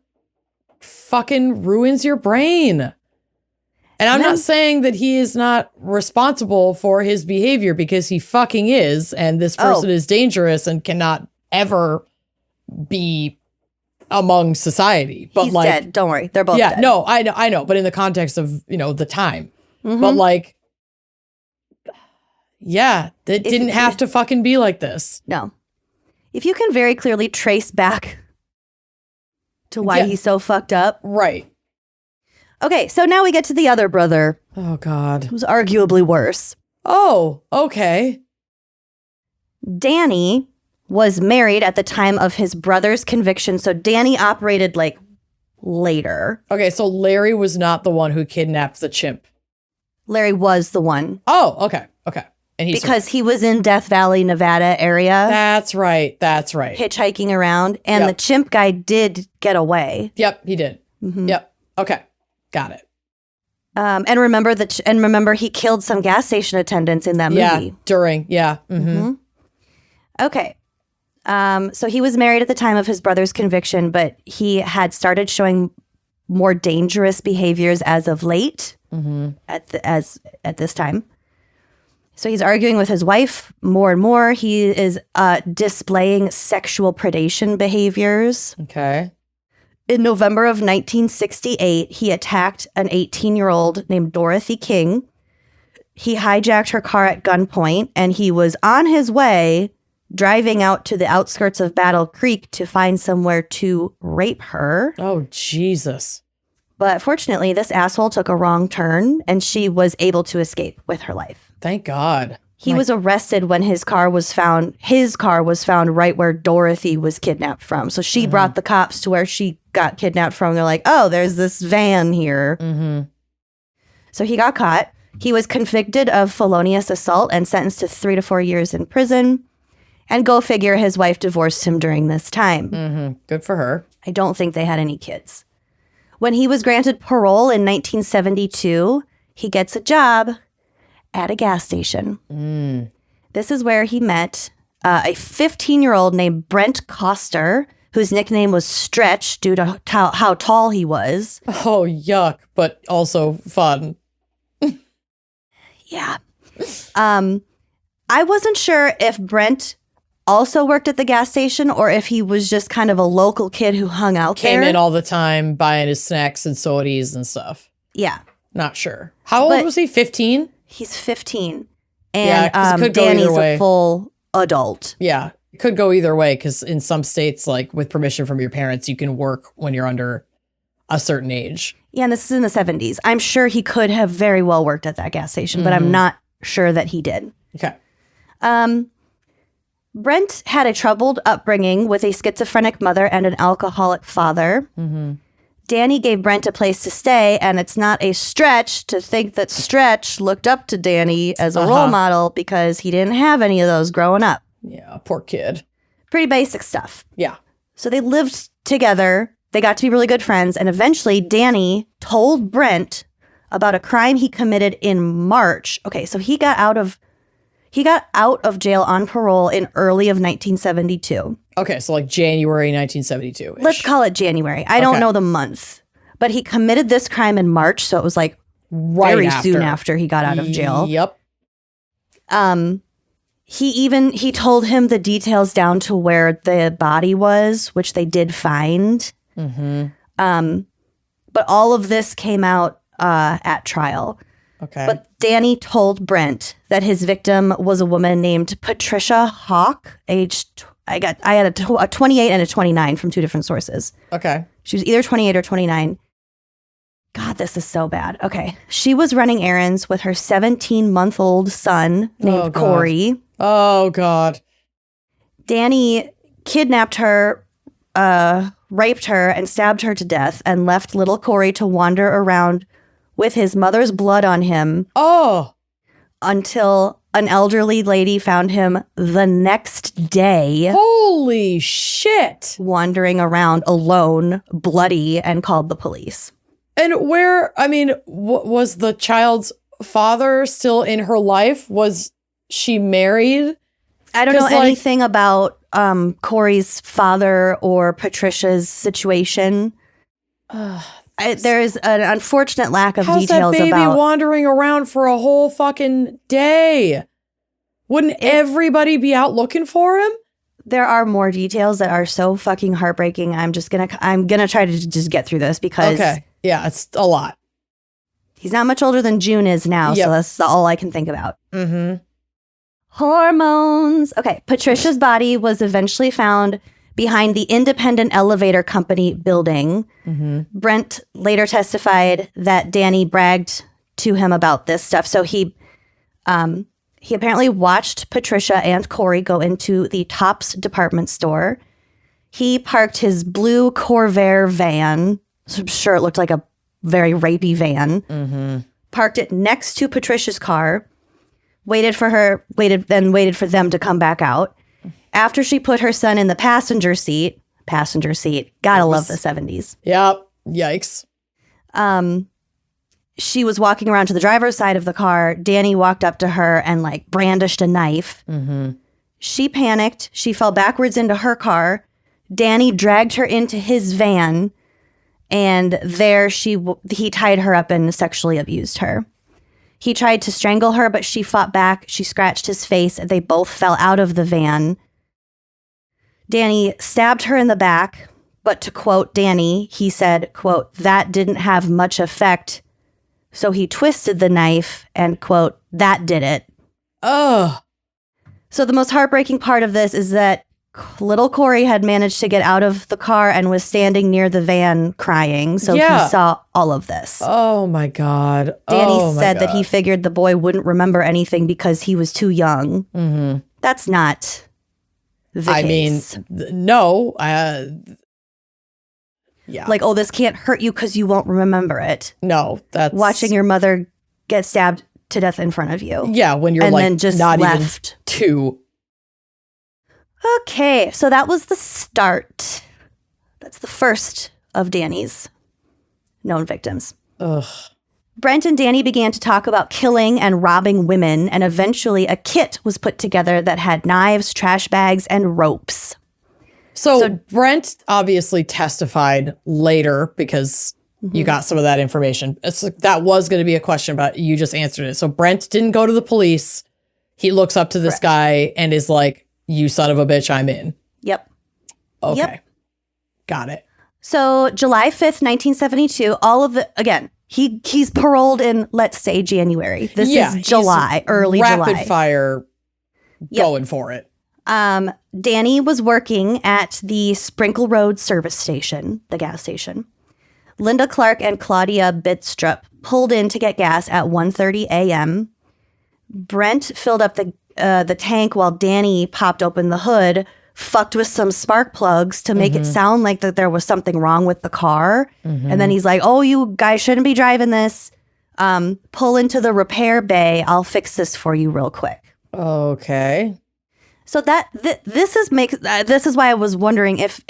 fucking ruins your brain. And I'm not saying that he is not responsible for his behavior, because he fucking is, and this person is dangerous and cannot ever be among society. But he's like, dead. Don't worry, they're both dead. No, I know, but in the context of, the time. But like, yeah, that didn't have to fucking be like this. No. If you can very clearly trace back to why he's so fucked up. Right. Okay, so now we get to the other brother. Oh, God. Who's arguably worse. Oh, okay. Danny was married at the time of his brother's conviction, so Danny operated like later. Okay, so Larry was not the one who kidnapped the chimp. Larry was the one. Oh, okay. And because he was in Death Valley, Nevada area. That's right. Hitchhiking around, and the chimp guy did get away. Yep, he did. Yep. Okay. Got it. And remember he killed some gas station attendants in that movie. Okay. So he was married at the time of his brother's conviction, but he had started showing more dangerous behaviors as of late at this time. So he's arguing with his wife more and more. He is displaying sexual predation behaviors. Okay. In November of 1968, he attacked an 18-year-old named Dorothy King. he hijacked her car at gunpoint, and he was on his way driving out to the outskirts of Battle Creek to find somewhere to rape her. Oh, Jesus. But fortunately, this asshole took a wrong turn, and she was able to escape with her life. Thank God. He was arrested when his car was found. His car was found right where Dorothy was kidnapped from. So she brought the cops to where she got kidnapped from. They're like, oh, there's this van here. Mm-hmm. So he got caught. He was convicted of felonious assault and sentenced to 3 to 4 years in prison. And go figure, his wife divorced him during this time. Mm-hmm. Good for her. I don't think they had any kids. When he was granted parole in 1972, he gets a job at a gas station. This is where he met a 15-year-old named Brent Coster, whose nickname was Stretch due to how tall he was. Oh, yuck, but also fun. Yeah. I wasn't sure if Brent also worked at the gas station or if he was just kind of a local kid who hung out there. Came in all the time buying his snacks and sodas and stuff. Yeah. Not sure. How old was he? 15? He's 15. Yeah, 'cause it And could go Danny's either way. a full adult. Yeah, it could go either way because in some states, like with permission from your parents, you can work when you're under a certain age. Yeah, and this is in the 70s. I'm sure he could have very well worked at that gas station, but I'm not sure that he did. Okay. Brent had a troubled upbringing with a schizophrenic mother and an alcoholic father. Danny gave Brent a place to stay, and it's not a stretch to think that Stretch looked up to Danny as a role model because he didn't have any of those growing up. Yeah, poor kid. Pretty basic stuff. Yeah. So they lived together. They got to be really good friends, and eventually Danny told Brent about a crime he committed in March. Okay, so he got out of jail on parole in early of 1972. Okay, so like January 1972. Let's call it January. I don't know the month. But he committed this crime in March, so it was like very soon after he got out of jail. Yep. He told him the details down to where the body was, which they did find. But all of this came out at trial. Okay. But Danny told Brent that his victim was a woman named Patricia Hawk, aged, I had a 28 and a 29 from two different sources. Okay. She was either 28 or 29. God, this is so bad. Okay. She was running errands with her 17-month-old son named Corey. Oh, God. Danny kidnapped her, raped her, and stabbed her to death and left little Corey to wander around with his mother's blood on him. Oh. Until an elderly lady found him the next day. Holy shit. Wandering around alone, bloody, and called the police. And was the child's father still in her life? Was she married? I don't know anything about Corey's father or Patricia's situation. There's an unfortunate lack of details about... How's that baby wandering around for a whole fucking day? Wouldn't everybody be out looking for him? There are more details that are so fucking heartbreaking. I'm gonna try to just get through this because... Okay. Yeah, it's a lot. He's not much older than June is now, so that's all I can think about. Hormones. Okay, Patricia's body was eventually found behind the Independent Elevator Company building. Brent later testified that Danny bragged to him about this stuff. So he apparently watched Patricia and Corey go into the Tops department store. He parked his blue Corvair van. I'm sure it looked like a very rapey van. Parked it next to Patricia's car. Waited for them to come back out. After she put her son in the passenger seat, gotta love the 70s. Yep. Yikes. She was walking around to the driver's side of the car. Danny walked up to her and brandished a knife. She panicked. She fell backwards into her car. Danny dragged her into his van, and there he tied her up and sexually abused her. He tried to strangle her, but she fought back. She scratched his face. They both fell out of the van. Danny stabbed her in the back, but to quote Danny, he said, quote, "That didn't have much effect." So he twisted the knife and, quote, that did it. Ugh. So the most heartbreaking part of this is that little Corey had managed to get out of the car and was standing near the van crying. So he saw all of this. Oh, my God. Danny said that he figured the boy wouldn't remember anything because he was too young. Mm-hmm. That's not the case. No. Yeah. Like, oh, this can't hurt you because you won't remember it. No, that's... Watching your mother get stabbed to death in front of you. Yeah, when you're and like then just not left. even 2. Okay, so that was the start. That's the first of Danny's known victims. Ugh. Brent and Danny began to talk about killing and robbing women, and eventually a kit was put together that had knives, trash bags, and ropes. So Brent obviously testified later because you got some of that information. That was going to be a question, but you just answered it. So Brent didn't go to the police. He looks up to this guy and is like, you son of a bitch, I'm in. Yep. Okay. Yep. Got it. So July 5th, 1972, he's paroled in, let's say, January. This is July, early July. Rapid fire going for it. Danny was working at the Sprinkle Road service station, the gas station. Linda Clark and Claudia Bidstrup pulled in to get gas at 1:30 a.m. Brent filled up the tank while Danny popped open the hood, fucked with some spark plugs to make it sound like that there was something wrong with the car. And then he's like, oh, you guys shouldn't be driving this. Pull into the repair bay. I'll fix this for you real quick. Okay. So this is why I was wondering if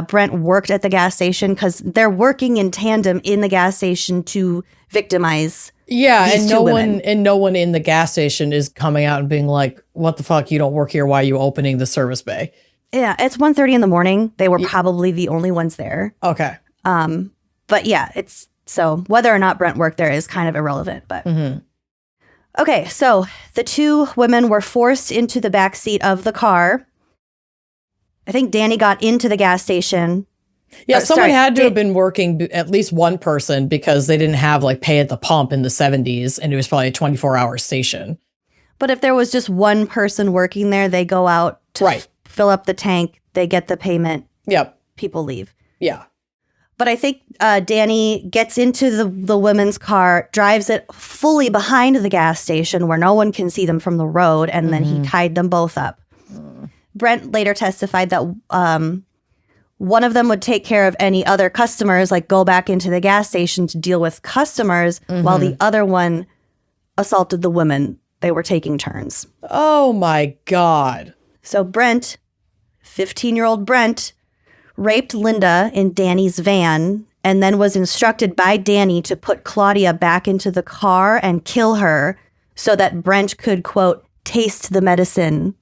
Brent worked at the gas station, because they're working in tandem in the gas station to victimize. Yeah, these two women. no one in the gas station is coming out and being like, "What the fuck? You don't work here. Why are you opening the service bay?" Yeah, it's 1:30 in the morning. They were probably the only ones there. Okay. But yeah, it's so whether or not Brent worked there is kind of irrelevant. But okay, so the two women were forced into the back seat of the car. I think Danny got into the gas station. Yeah, someone had to have been working, at least one person, because they didn't have like pay at the pump in the 70s, and it was probably a 24-hour station. But if there was just one person working there, they go out to fill up the tank, they get the payment. Yep. People leave. Yeah. But I think Danny gets into the women's car, drives it fully behind the gas station where no one can see them from the road, and then he tied them both up. Brent later testified that one of them would take care of any other customers, like go back into the gas station to deal with customers, while the other one assaulted the women. They were taking turns. Oh, my God. So Brent, 15-year-old Brent, raped Linda in Danny's van and then was instructed by Danny to put Claudia back into the car and kill her so that Brent could, quote, taste the medicine.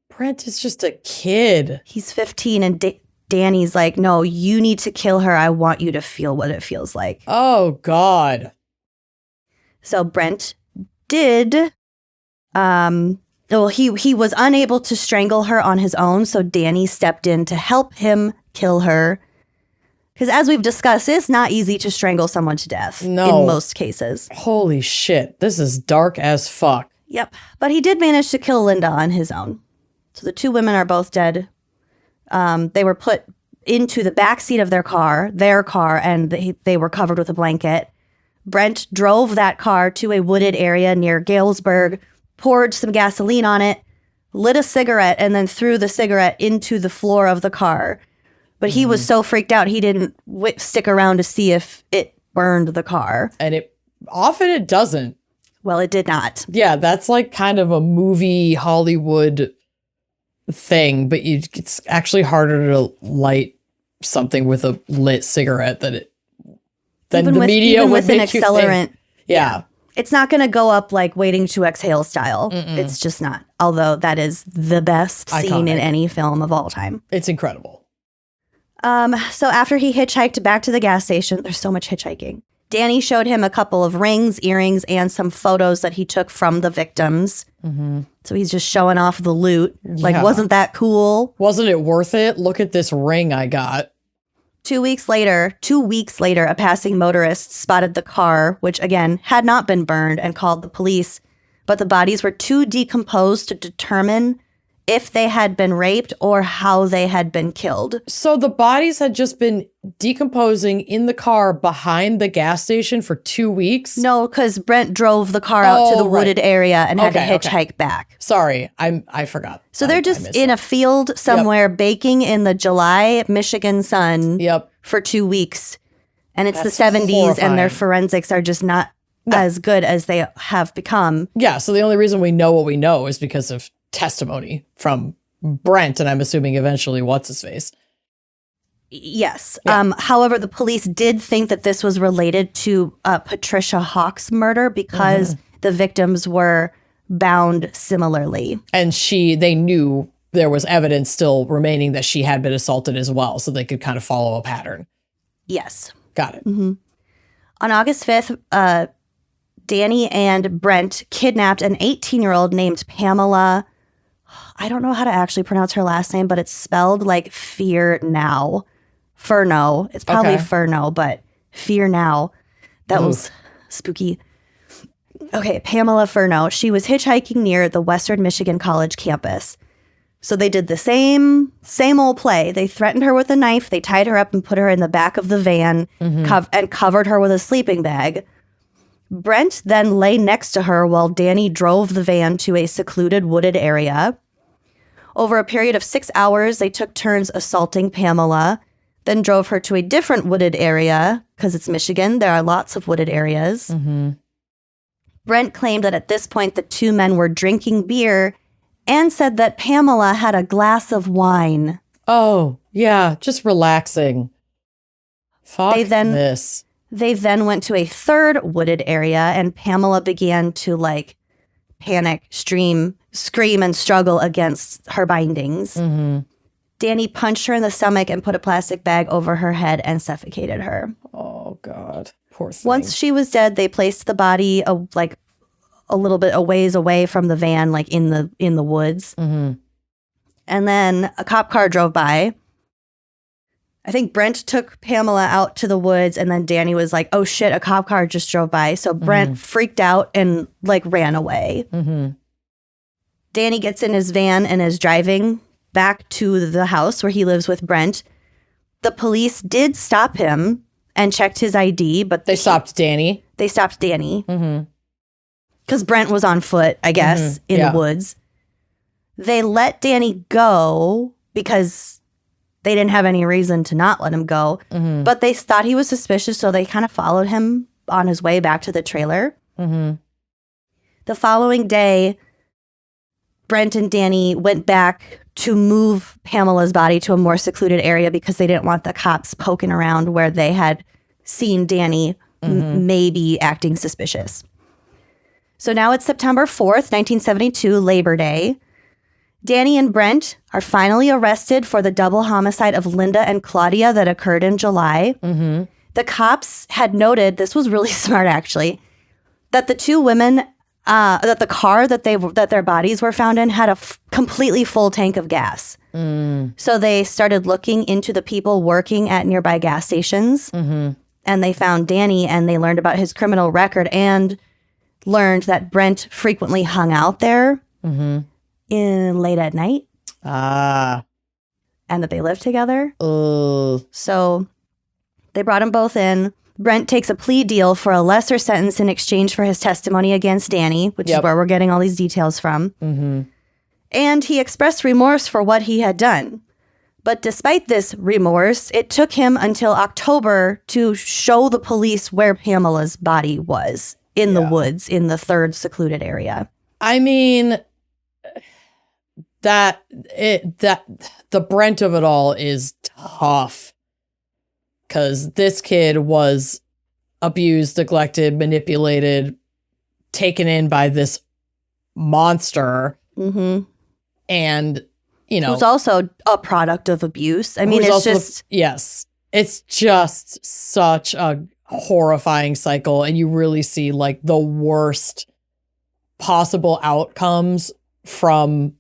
Brent is just a kid. He's 15 and Danny's like, no, you need to kill her. I want you to feel what it feels like. Oh, God. So Brent did. Well, he was unable to strangle her on his own, so Danny stepped in to help him kill her. Because as we've discussed, it's not easy to strangle someone to death in most cases. Holy shit. This is dark as fuck. Yep. But he did manage to kill Linda on his own. So the two women are both dead. They were put into the back seat of their car, and they were covered with a blanket. Brent drove that car to a wooded area near Galesburg, poured some gasoline on it, lit a cigarette, and then threw the cigarette into the floor of the car. But he was so freaked out, he didn't stick around to see if it burned the car. And it doesn't. Well, it did not. Yeah, that's like kind of a movie Hollywood thing, but it's actually harder to light something with a lit cigarette than the media would make you think. Yeah. It's not going to go up like Waiting to Exhale style. It's just not. Although that is the best scene in any film of all time. It's incredible. So after he hitchhiked back to the gas station, there's so much hitchhiking. Danny showed him a couple of rings, earrings, and some photos that he took from the victims. So he's just showing off the loot. Like, wasn't that cool? Wasn't it worth it? Look at this ring I got. 2 weeks later, a passing motorist spotted the car, which again had not been burned, and called the police. But the bodies were too decomposed to determine if they had been raped or how they had been killed. So the bodies had just been decomposing in the car behind the gas station for 2 weeks? No, because Brent drove the car out to the wooded area and had to hitchhike back. Sorry, I forgot. So they're just in a field somewhere baking in the July Michigan sun for 2 weeks. And it's the 70s horrifying. And their forensics are just not as good as they have become. Yeah, so the only reason we know what we know is because of testimony from Brent, and I'm assuming eventually what's-his-face. Yes. Yeah. However, the police did think that this was related to Patricia Hawk's murder because the victims were bound similarly. And they knew there was evidence still remaining that she had been assaulted as well, so they could kind of follow a pattern. Yes. Got it. Mm-hmm. On August 5th, Danny and Brent kidnapped an 18-year-old named Pamela. I don't know how to actually pronounce her last name, but it's spelled like Furno. It's probably Furno, but Fear Now. That was spooky. Okay, Pamela Furno. She was hitchhiking near the Western Michigan College campus. So they did the same old play. They threatened her with a knife. They tied her up and put her in the back of the van and covered her with a sleeping bag. Brent then lay next to her while Danny drove the van to a secluded wooded area. Over a period of 6 hours, they took turns assaulting Pamela, then drove her to a different wooded area, because it's Michigan. There are lots of wooded areas. Mm-hmm. Brent claimed that at this point, the two men were drinking beer and said that Pamela had a glass of wine. Oh, yeah, just relaxing. Fuck this. They then went to a third wooded area, and Pamela began to, panic, scream, and struggle against her bindings. Mm-hmm. Danny punched her in the stomach and put a plastic bag over her head and suffocated her. Oh, God. Poor thing. Once she was dead, they placed the body, a little bit a ways away from the van, in the woods. Mm-hmm. And then a cop car drove by. I think Brent took Pamela out to the woods, and then Danny was like, oh shit, a cop car just drove by. So Brent freaked out and ran away. Mm-hmm. Danny gets in his van and is driving back to the house where he lives with Brent. The police did stop him and checked his ID, but they stopped Danny. They stopped Danny. Because Brent was on foot, I guess, in the woods. They let Danny go because they didn't have any reason to not let him go. Mm-hmm. But they thought he was suspicious, so they kind of followed him on his way back to the trailer. Mm-hmm. The following day, Brent and Danny went back to move Pamela's body to a more secluded area because they didn't want the cops poking around where they had seen Danny maybe acting suspicious. So now it's September 4th, 1972, Labor Day. Danny and Brent are finally arrested for the double homicide of Linda and Claudia that occurred in July. Mm-hmm. The cops had noted, this was really smart actually, that the two women, that the car that their bodies were found in had a completely full tank of gas. So they started looking into the people working at nearby gas stations, and they found Danny, and they learned about his criminal record and learned that Brent frequently hung out there. In late at night. And that they lived together. So they brought them both in. Brent takes a plea deal for a lesser sentence in exchange for his testimony against Danny, which is where we're getting all these details from. And he expressed remorse for what he had done. But despite this remorse, it took him until October to show the police where Pamela's body was in the woods in the third secluded area. I mean, the Brent of it all is tough, because this kid was abused, neglected, manipulated, taken in by this monster, and who's also a product of abuse. I mean, it's just it's just such a horrifying cycle, and you really see the worst possible outcomes from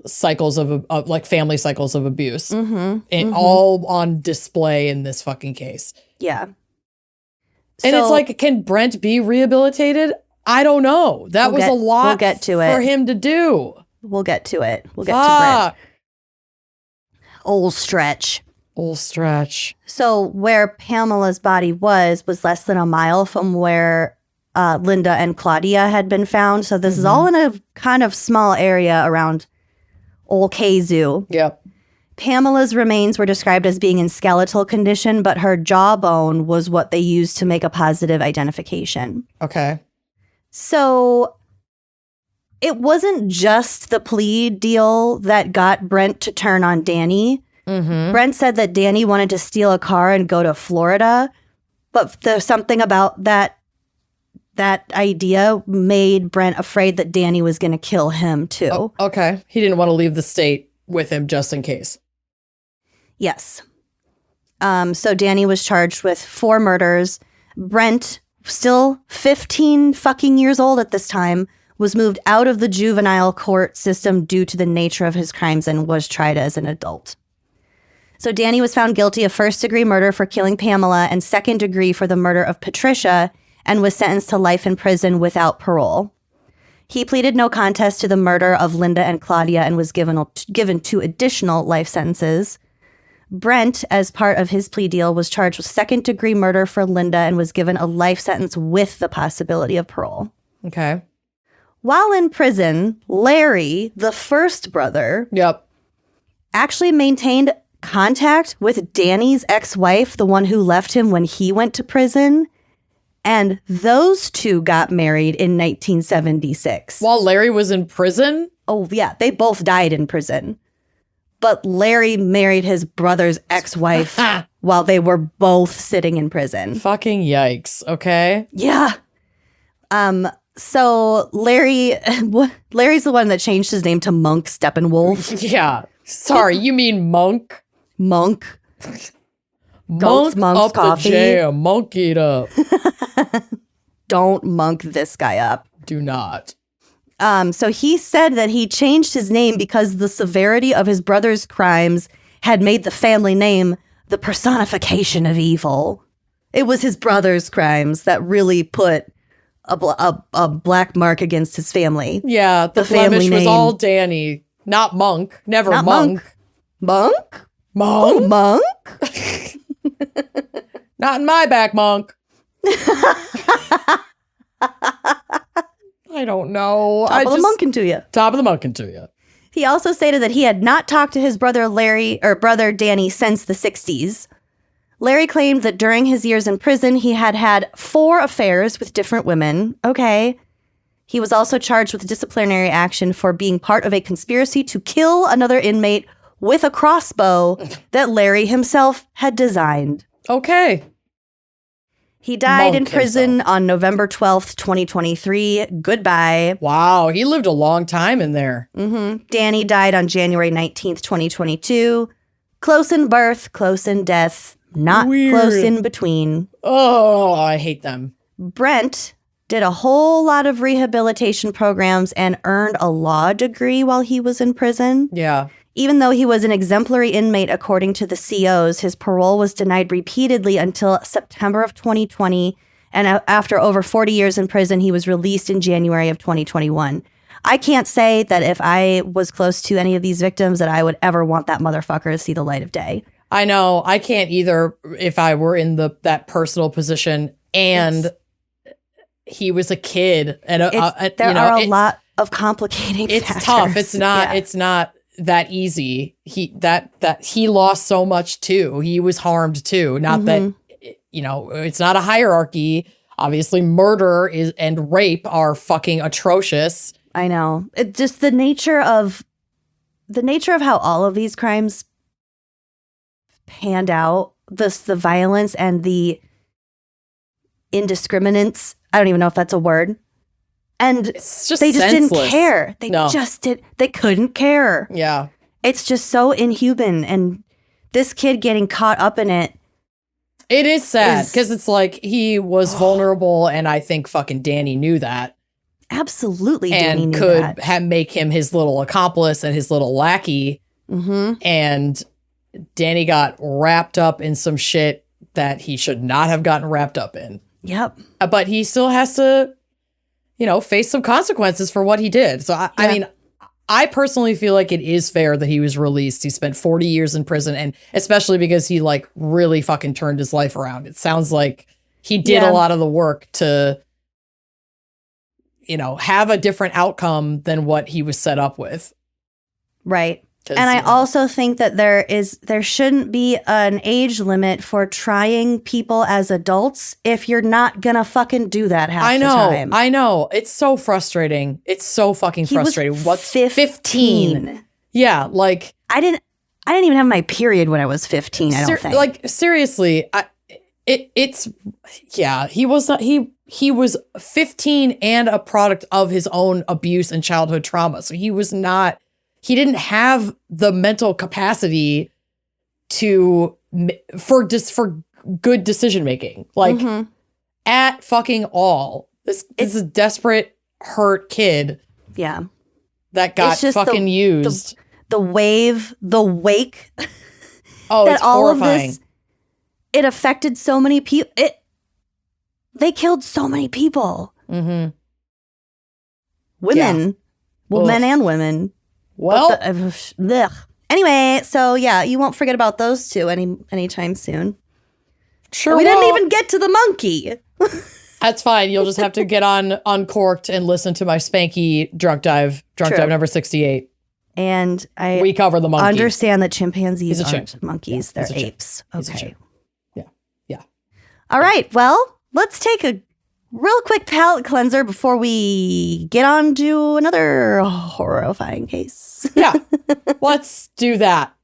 cycles of like family cycles of abuse. And all on display in this fucking case. Yeah. And it's like, can Brent be rehabilitated? I don't know. That was a lot for him to do. We'll get to it. We'll get to Brent. Old stretch. So where Pamela's body was less than a mile from where Linda and Claudia had been found. So this is all in a kind of small area around Old Kalamazoo. Yep. Pamela's remains were described as being in skeletal condition, but her jawbone was what they used to make a positive identification. Okay. So it wasn't just the plea deal that got Brent to turn on Danny. Brent said that Danny wanted to steal a car and go to Florida, but there's something about that idea made Brent afraid that Danny was going to kill him too. Oh, okay. He didn't want to leave the state with him just in case. Yes. So Danny was charged with 4 murders. Brent, still 15 fucking years old at this time, was moved out of the juvenile court system due to the nature of his crimes and was tried as an adult. So Danny was found guilty of first-degree murder for killing Pamela and second-degree for the murder of Patricia and was sentenced to life in prison without parole. He pleaded no contest to the murder of Linda and Claudia and was given 2 additional life sentences. Brent, as part of his plea deal, was charged with second-degree murder for Linda and was given a life sentence with the possibility of parole. Okay. While in prison, Larry, the first brother, actually maintained contact with Danny's ex-wife, the one who left him when he went to prison, and those 2 got married in 1976. While Larry was in prison? Oh, yeah. They both died in prison. But Larry married his brother's ex-wife while they were both sitting in prison. Fucking yikes. Okay. Yeah. So Larry's the one that changed his name to Monk Steppenwolf. Yeah. Sorry, you mean Monk? Monk. Monk up coffee. The jam. Monk it up. Don't monk this guy up. Do not. So he said that he changed his name because the severity of his brother's crimes had made the family name the personification of evil. It was his brother's crimes that really put a black mark against his family. Yeah, the family was all Danny, not Monk. Never not Monk. Monk? Monk? Oh, Monk? Not in my back, Monk. I don't know. Top of the monkin' to you. Top of the monkin' to you. He also stated that he had not talked to his brother brother Danny since the 60s. Larry claimed that during his years in prison, he had had 4 affairs with different women. Okay. He was also charged with disciplinary action for being part of a conspiracy to kill another inmate with a crossbow that Larry himself had designed. Okay. He died in prison on November 12th, 2023. Goodbye. Wow, he lived a long time in there. Danny died on January 19th, 2022. Close in birth, close in death, not close in between. Oh, I hate them. Brent did a whole lot of rehabilitation programs and earned a law degree while he was in prison. Yeah. Even though he was an exemplary inmate, according to the COs, his parole was denied repeatedly until September of 2020. And after over 40 years in prison, he was released in January of 2021. I can't say that if I was close to any of these victims that I would ever want that motherfucker to see the light of day. I know. I can't either if I were in that personal position and he was a kid. And there are a lot of complicating factors. It's tough. It's not. It's not that easy. He lost so much too. He was harmed too. Not that, it's not a hierarchy. Obviously murder and rape are fucking atrocious. I know. It just the nature of how all of these crimes panned out, the violence and the indiscriminates. I don't even know if that's a word. And it's just they just senseless. Didn't care. They couldn't care. Yeah. It's just so inhuman. And this kid getting caught up in it. It is sad because it's like he was vulnerable and I think fucking Danny knew that. Absolutely. Danny and knew could that. make him his little accomplice and his little lackey. Mm-hmm. And Danny got wrapped up in some shit that he should not have gotten wrapped up in. Yep. But he still has to, face some consequences for what he did. So, I mean, I personally feel like it is fair that he was released. He spent 40 years in prison, and especially because he like really fucking turned his life around. It sounds like he did a lot of the work to, have a different outcome than what he was set up with. Right. And I also think that there shouldn't be an age limit for trying people as adults if you're not gonna fucking do that half the time. I know. It's so frustrating. It's so fucking frustrating. What's 15? Yeah, like I didn't even have my period when I was 15, I don't think. Like seriously, he was 15 and a product of his own abuse and childhood trauma. So he didn't have the mental capacity for good decision making. Like at fucking all. This is a desperate, hurt kid. Yeah. That got fucking used. The wake. Oh, that it's all horrifying. Of this, it affected so many people. They killed so many people. Mm-hmm. Women. Well, men and women. Well, anyway, so yeah, you won't forget about those two anytime soon. Sure, we didn't even get to the monkey. That's fine. You'll just have to get on Uncorked and listen to my spanky drunk dive number 68. And we cover the monkey. Understand that chimpanzees aren't monkeys; they're apes. Okay. Yeah. All right. Well, let's take a real quick palate cleanser before we get on to another horrifying case. Yeah. Let's do that.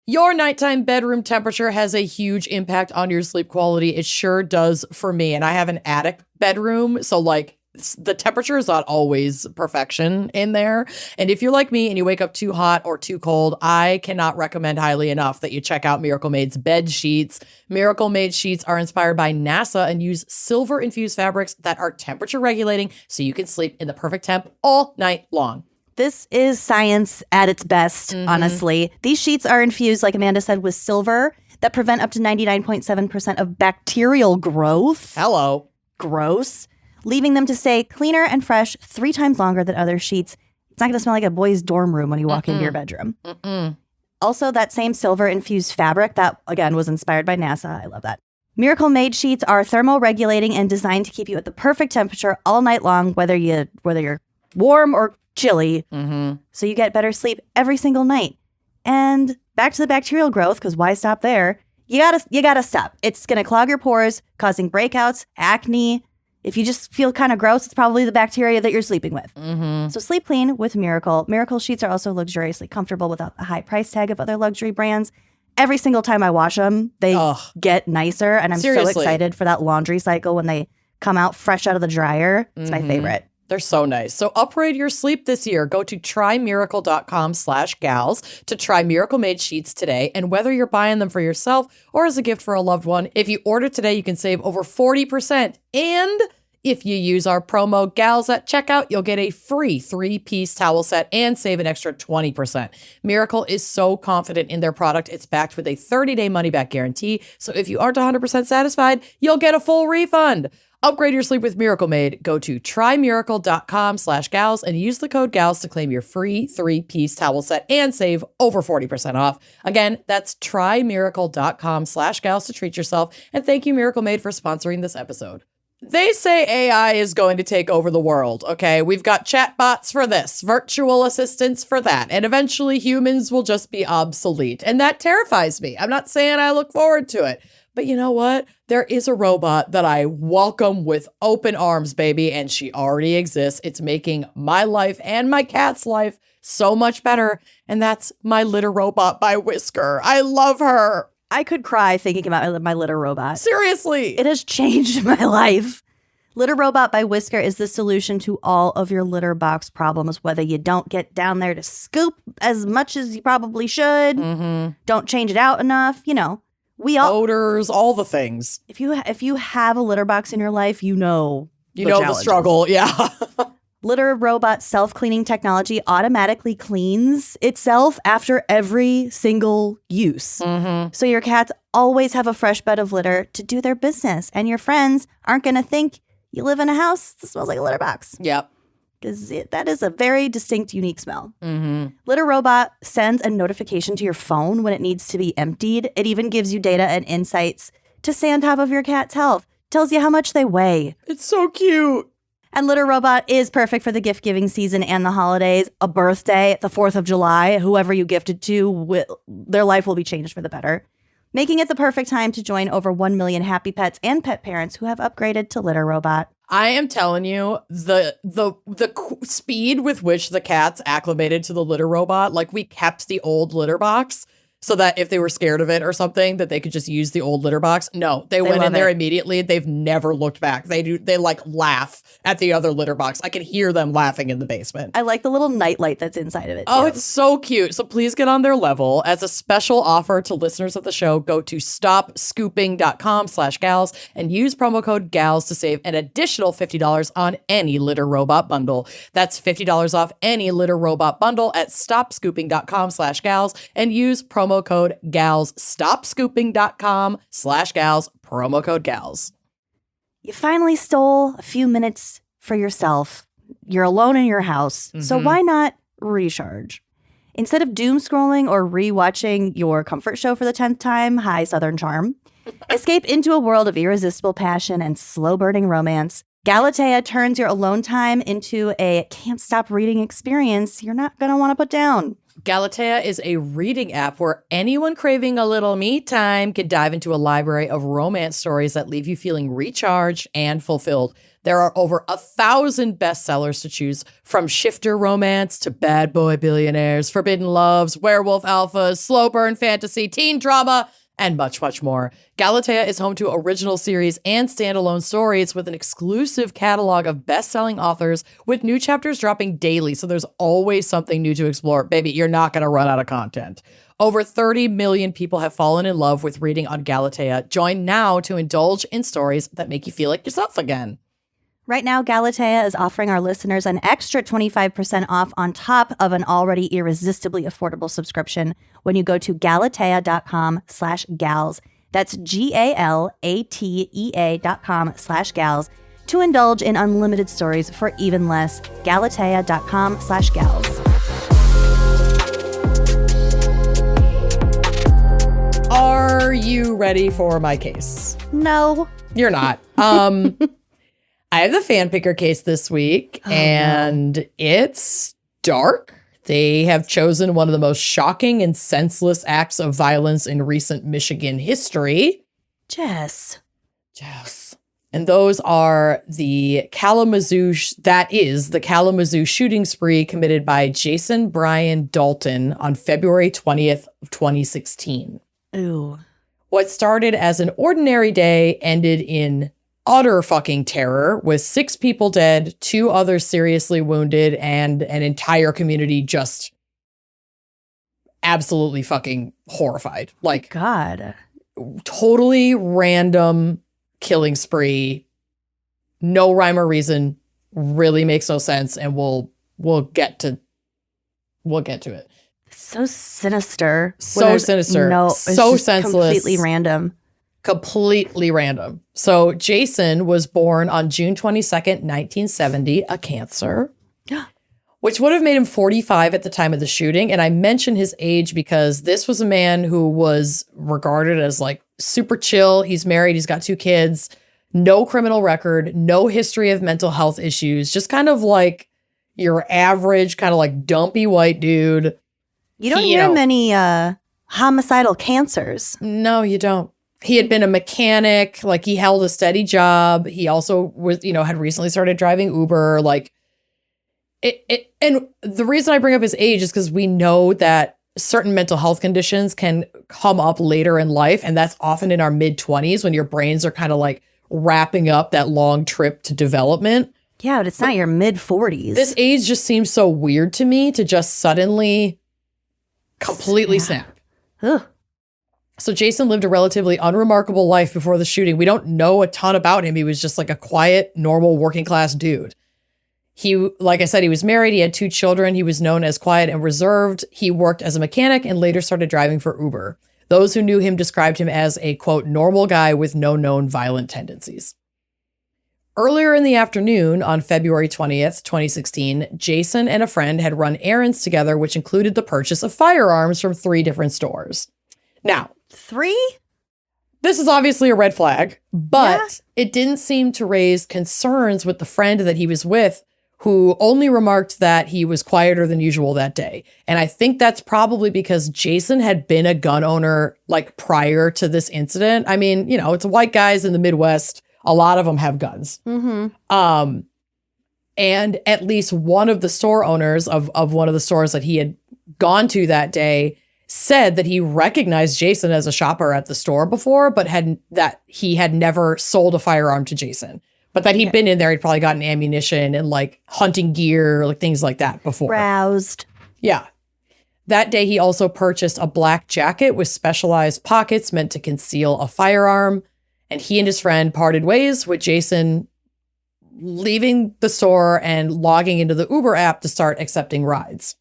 Your nighttime bedroom temperature has a huge impact on your sleep quality. It sure does for me. And I have an attic bedroom. So like the temperature is not always perfection in there. And if you're like me and you wake up too hot or too cold, I cannot recommend highly enough that you check out Miracle Made's bed sheets. Miracle Made sheets are inspired by NASA and use silver infused fabrics that are temperature regulating so you can sleep in the perfect temp all night long. This is science at its best, honestly. These sheets are infused, like Amanda said, with silver that prevent up to 99.7% of bacterial growth. Hello. Gross. Leaving them to stay cleaner and fresh 3 times longer than other sheets. It's not going to smell like a boy's dorm room when you walk into your bedroom. Also, that same silver-infused fabric that, again, was inspired by NASA. I love that. Miracle Made sheets are thermoregulating and designed to keep you at the perfect temperature all night long, whether you're warm or chilly. So you get better sleep every single night. And back to the bacterial growth, because why stop there? You gotta stop. It's going to clog your pores, causing breakouts, acne. If you just feel kind of gross, it's probably the bacteria that you're sleeping with. So sleep clean with Miracle. Miracle sheets are also luxuriously comfortable without the high price tag of other luxury brands. Every single time I wash them, they get nicer. And I'm so excited for that laundry cycle when they come out fresh out of the dryer. It's my favorite. They're so nice. So upgrade your sleep this year. Go to trymiracle.com/gals to try Miracle Made sheets today. And whether you're buying them for yourself or as a gift for a loved one, if you order today, you can save over 40%. And if you use our promo GALS at checkout, you'll get a free 3-piece towel set and save an extra 20%. Miracle is so confident in their product. It's backed with a 30-day money-back guarantee. So if you aren't 100% satisfied, you'll get a full refund. Upgrade your sleep with Miracle Made. Go to trymiracle.com/gals and use the code GALS to claim your free 3-piece towel set and save over 40% off. Again, that's trymiracle.com/gals to treat yourself. And thank you, Miracle Made, for sponsoring this episode. They say AI is going to take over the world, okay? We've got chatbots for this, virtual assistants for that, and eventually humans will just be obsolete. And that terrifies me. I'm not saying I look forward to it. But you know what? There is a robot that I welcome with open arms, baby, and she already exists. It's making my life and my cat's life so much better, and that's my litter robot by Whisker. I love her. I could cry thinking about my litter robot. Seriously. It has changed my life. Litter Robot by Whisker is the solution to all of your litter box problems, whether you don't get down there to scoop as much as you probably should, don't change it out enough, you know. Odors, all the things. If you have a litter box in your life, you know You know the struggle. Yeah. Litter robot self-cleaning technology automatically cleans itself after every single use. Mm-hmm. So your cats always have a fresh bed of litter to do their business. And your friends aren't going to think you live in a house that smells like a litter box. Yep. Because that is a very distinct, unique smell. Mm-hmm. Litter robot sends a notification to your phone when it needs to be emptied. It even gives you data and insights to stay on top of your cat's health. Tells you how much they weigh. It's so cute. And Litter Robot is perfect for the gift-giving season and the holidays. A birthday, the 4th of July, whoever you gifted to, their life will be changed for the better. Making it the perfect time to join over 1 million happy pets and pet parents who have upgraded to Litter Robot. I am telling you, the speed with which the cats acclimated to the litter robot, like we kept the old litter box so that if they were scared of it or something, that they could just use the old litter box. No, they went in there immediately. They've never looked back. They like laugh at the other litter box. I can hear them laughing in the basement. I like the little nightlight that's inside of it. Oh, it's so cute. So please get on their level. As a special offer to listeners of the show, go to stopscooping.com/gals and use promo code GALS to save an additional $50 on any litter robot bundle. That's $50 off any litter robot bundle at stopscooping.com/gals and use promo code GALS. Stopscooping.com/gals, promo code GALS. You finally stole a few minutes for yourself. You're alone in your house, so why not recharge? Instead of doom scrolling or rewatching your comfort show for the 10th time, High Southern Charm, escape into a world of irresistible passion and slow-burning romance. Galatea turns your alone time into a can't-stop reading experience you're not going to want to put down. Galatea is a reading app where anyone craving a little me time can dive into a library of romance stories that leave you feeling recharged and fulfilled. There are over 1,000 bestsellers to choose from shifter romance to bad boy billionaires, forbidden loves, werewolf alphas, slow burn fantasy, teen drama, and much, much more. Galatea is home to original series and standalone stories with an exclusive catalog of best-selling authors with new chapters dropping daily, so there's always something new to explore. Baby, you're not going to run out of content. Over 30 million people have fallen in love with reading on Galatea. Join now to indulge in stories that make you feel like yourself again. Right now, Galatea is offering our listeners an extra 25% off on top of an already irresistibly affordable subscription when you go to galatea.com/gals. That's GALATEA.com/gals to indulge in unlimited stories for even less. Galatea.com/gals. Are you ready for my case? No. You're not. I have the fan picker case this week, and it's dark. They have chosen one of the most shocking and senseless acts of violence in recent Michigan history. Jess. And those are the Kalamazoo shooting spree committed by Jason Brian Dalton on February 20th of 2016. Ooh. What started as an ordinary day ended in utter fucking terror, with 6 people dead, 2 others seriously wounded, and an entire community just absolutely fucking horrified. Like, God. Totally random killing spree. No rhyme or reason. Really makes no sense, and we'll get to it. So sinister. So sinister. No, so senseless. Completely random. So Jason was born on June 22nd, 1970, a Cancer, which would have made him 45 at the time of the shooting. And I mention his age because this was a man who was regarded as like super chill. He's married. He's got 2 kids, no criminal record, no history of mental health issues, just kind of like your average kind of like dumpy white dude. You don't hear many homicidal cancers. No, you don't. He had been a mechanic, like he held a steady job. He also was, had recently started driving Uber. Like and the reason I bring up his age is because we know that certain mental health conditions can come up later in life. And that's often in our mid-20s when your brains are kind of like wrapping up that long trip to development. Yeah, but it's not your mid-40s. This age just seems so weird to me to just suddenly completely snap. Ugh. So Jason lived a relatively unremarkable life before the shooting. We don't know a ton about him. He was just like a quiet, normal, working class dude. He, like I said, he was married. He had 2 children. He was known as quiet and reserved. He worked as a mechanic and later started driving for Uber. Those who knew him described him as a, quote, normal guy with no known violent tendencies. Earlier in the afternoon on February 20th, 2016, Jason and a friend had run errands together, which included the purchase of firearms from 3 different stores. Now, 3? This is obviously a red flag, but it didn't seem to raise concerns with the friend that he was with, who only remarked that he was quieter than usual that day. And I think that's probably because Jason had been a gun owner like prior to this incident. I mean, you know, it's white guys in the Midwest. A lot of them have guns. Mm-hmm. And at least one of the store owners of one of the stores that he had gone to that day said that he recognized Jason as a shopper at the store before, but he had never sold a firearm to Jason. But that he'd been in there, he'd probably gotten ammunition and like hunting gear, like things like that before. Browsed. Yeah. That day, he also purchased a black jacket with specialized pockets meant to conceal a firearm. And he and his friend parted ways, with Jason leaving the store and logging into the Uber app to start accepting rides.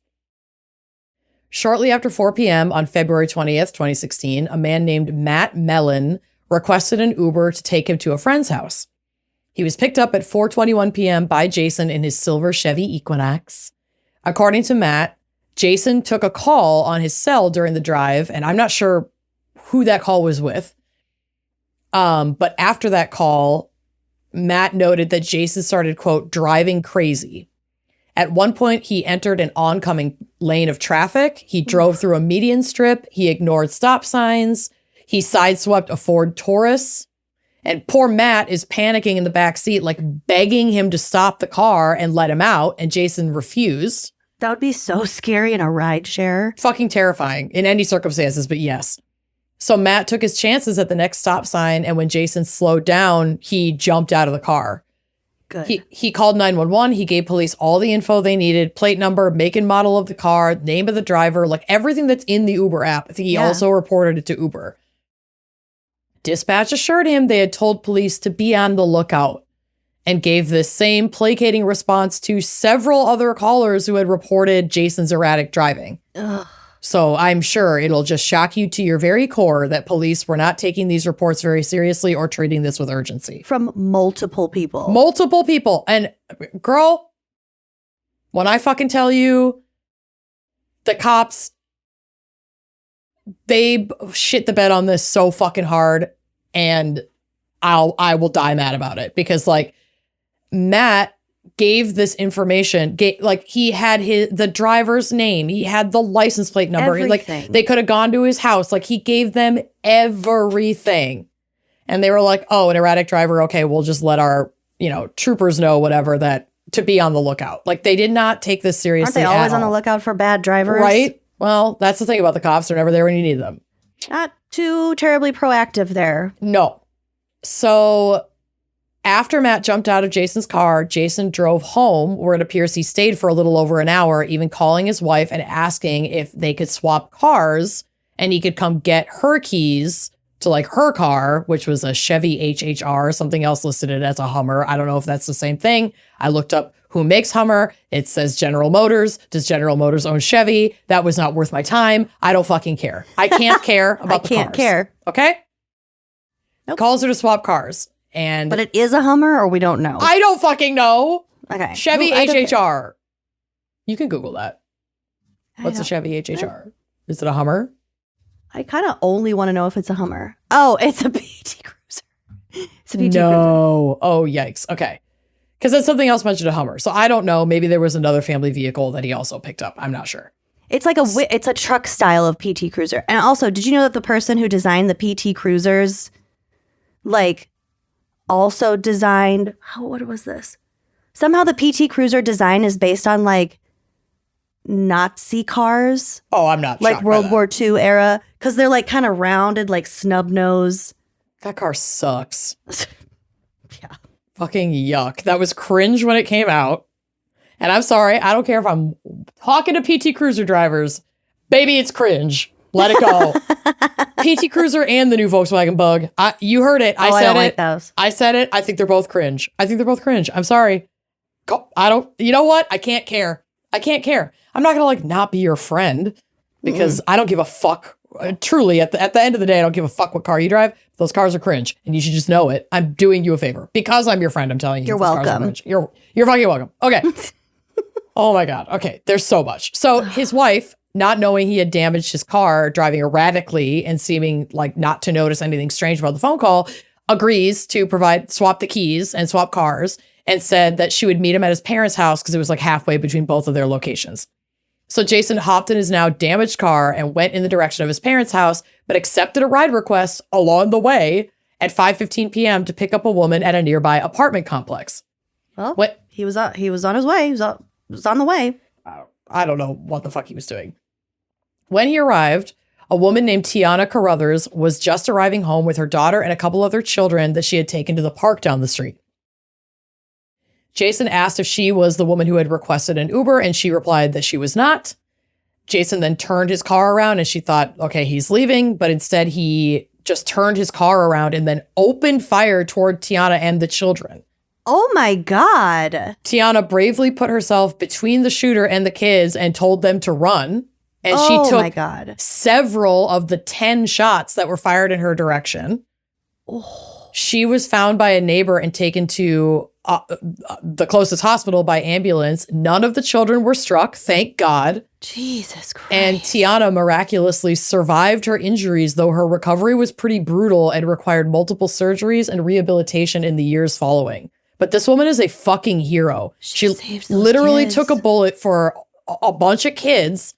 Shortly after 4 p.m. on February 20th, 2016, a man named Matt Mellon requested an Uber to take him to a friend's house. He was picked up at 4:21 p.m. by Jason in his silver Chevy Equinox. According to Matt, Jason took a call on his cell during the drive, and I'm not sure who that call was with. But after that call, Matt noted that Jason started, quote, driving crazy. At one point, he entered an oncoming lane of traffic. He drove through a median strip. He ignored stop signs. He sideswept a Ford Taurus. And poor Matt is panicking in the back seat, like begging him to stop the car and let him out. And Jason refused. That would be so scary in a rideshare. Fucking terrifying in any circumstances, but yes. So Matt took his chances at the next stop sign. And when Jason slowed down, he jumped out of the car. Good. He called 911. He gave police all the info they needed, plate number, make and model of the car, name of the driver, like everything that's in the Uber app. I think he also reported it to Uber. Dispatch assured him they had told police to be on the lookout and gave the same placating response to several other callers who had reported Jason's erratic driving. Ugh. So I'm sure it'll just shock you to your very core that police were not taking these reports very seriously or treating this with urgency. From multiple people. Multiple people. And girl, when I fucking tell you the cops, they shit the bed on this so fucking hard, and I will die mad about it because like Matt gave this information, he had the driver's name, he had the license plate number, everything. Like they could have gone to his house, like he gave them everything, and they were like, oh, an erratic driver, okay, we'll just let our troopers know whatever, that to be on the lookout. Like they did not take this seriously. Aren't they always on the lookout for bad drivers? Right. Well, that's the thing about the cops, they're never there when you need them. Not too terribly proactive there. No. So after Matt jumped out of Jason's car, Jason drove home, where it appears he stayed for a little over an hour, even calling his wife and asking if they could swap cars and he could come get her keys to like her car, which was a Chevy HHR. Something else listed it as a Hummer. I don't know if that's the same thing. I looked up who makes Hummer. It says General Motors. Does General Motors own Chevy? That was not worth my time. I don't fucking care. I can't care about the cars. I can't care. Okay? Nope. Calls her to swap cars. But it is a Hummer, or we don't know? I don't fucking know. Okay. Chevy HHR. You can Google that. What's a Chevy HHR? Is it a Hummer? I kind of only want to know if it's a Hummer. Oh, it's a PT Cruiser. It's a PT Cruiser. No. Oh, yikes. Okay. Because that's something else mentioned a Hummer. So I don't know. Maybe there was another family vehicle that he also picked up. I'm not sure. It's like it's a truck style of PT Cruiser. And also, did you know that the person who designed the PT Cruisers, also designed, what was this? Somehow the PT Cruiser design is based on Nazi cars. Oh, I'm not like World War II era, because they're kind of rounded, like snub nose. That car sucks. Yeah. Fucking yuck. That was cringe when it came out. And I'm sorry, I don't care if I'm talking to PT Cruiser drivers. Baby, it's cringe. Let it go. PT Cruiser and the new Volkswagen Bug. You heard it. I said don't it. like those. I said it. I think they're both cringe. I'm sorry. You know what? I can't care. I'm not going to not be your friend because I don't give a fuck. Truly, at the end of the day, I don't give a fuck what car you drive. Those cars are cringe and you should just know it. I'm doing you a favor because I'm your friend. I'm telling you. You're welcome. You're fucking welcome. Okay. Oh my God. Okay. There's so much. So his wife, not knowing he had damaged his car, driving erratically and seeming not to notice anything strange about the phone call, agrees to swap the keys and swap cars, and said that she would meet him at his parents' house because it was halfway between both of their locations. So Jason hopped in his now damaged car and went in the direction of his parents' house, but accepted a ride request along the way at 5:15 p.m. to pick up a woman at a nearby apartment complex. Well, he was on his way. He was on the way. I don't know what the fuck he was doing. When he arrived, a woman named Tiana Carruthers was just arriving home with her daughter and a couple other children that she had taken to the park down the street. Jason asked if she was the woman who had requested an Uber, and she replied that she was not. Jason then turned his car around, and she thought, okay, he's leaving, but instead he just turned his car around and then opened fire toward Tiana and the children. Oh my God. Tiana bravely put herself between the shooter and the kids and told them to run. And she took several of the 10 shots that were fired in her direction. Oh. She was found by a neighbor and taken to the closest hospital by ambulance. None of the children were struck, thank God. Jesus Christ. And Tiana miraculously survived her injuries, though her recovery was pretty brutal and required multiple surgeries and rehabilitation in the years following. But this woman is a fucking hero. She literally took a bullet for a bunch of kids,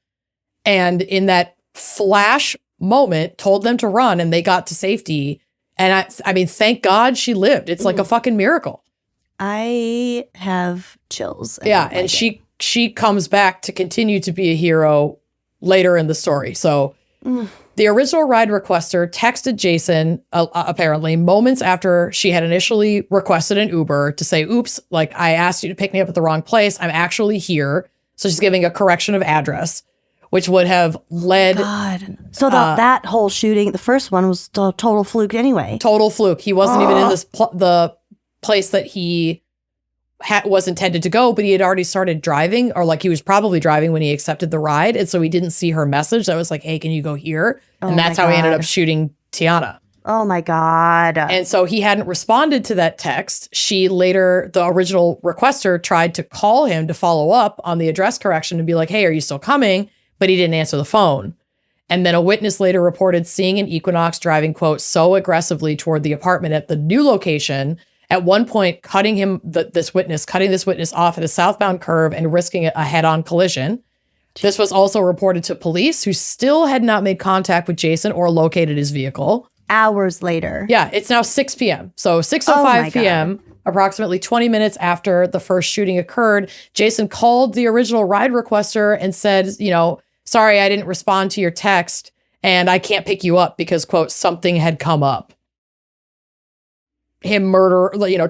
and in that flash moment told them to run, and they got to safety. And I mean, thank God she lived. It's like a fucking miracle. I have chills. Yeah, and she comes back to continue to be a hero later in the story. So the original ride requester texted Jason, apparently, moments after she had initially requested an Uber to say, oops, I asked you to pick me up at the wrong place. I'm actually here. So she's giving a correction of address, which would have led... God. So that whole shooting, the first one was a total fluke anyway. Total fluke. He wasn't even in the place that he was intended to go, but he had already started driving, or he was probably driving when he accepted the ride. And so he didn't see her message that was hey, can you go here? And that's how he ended up shooting Tiana. Oh my God. And so he hadn't responded to that text. She later, the original requester, tried to call him to follow up on the address correction and be like, hey, are you still coming? But he didn't answer the phone. And then a witness later reported seeing an Equinox driving, quote, so aggressively toward the apartment at the new location, at one point cutting this witness off at a southbound curve and risking a head-on collision. This was also reported to police, who still had not made contact with Jason or located his vehicle. Hours later. Yeah, it's now 6 p.m. So 6:05 p.m., approximately 20 minutes after the first shooting occurred, Jason called the original ride requester and said, sorry, I didn't respond to your text and I can't pick you up because, quote, something had come up. Him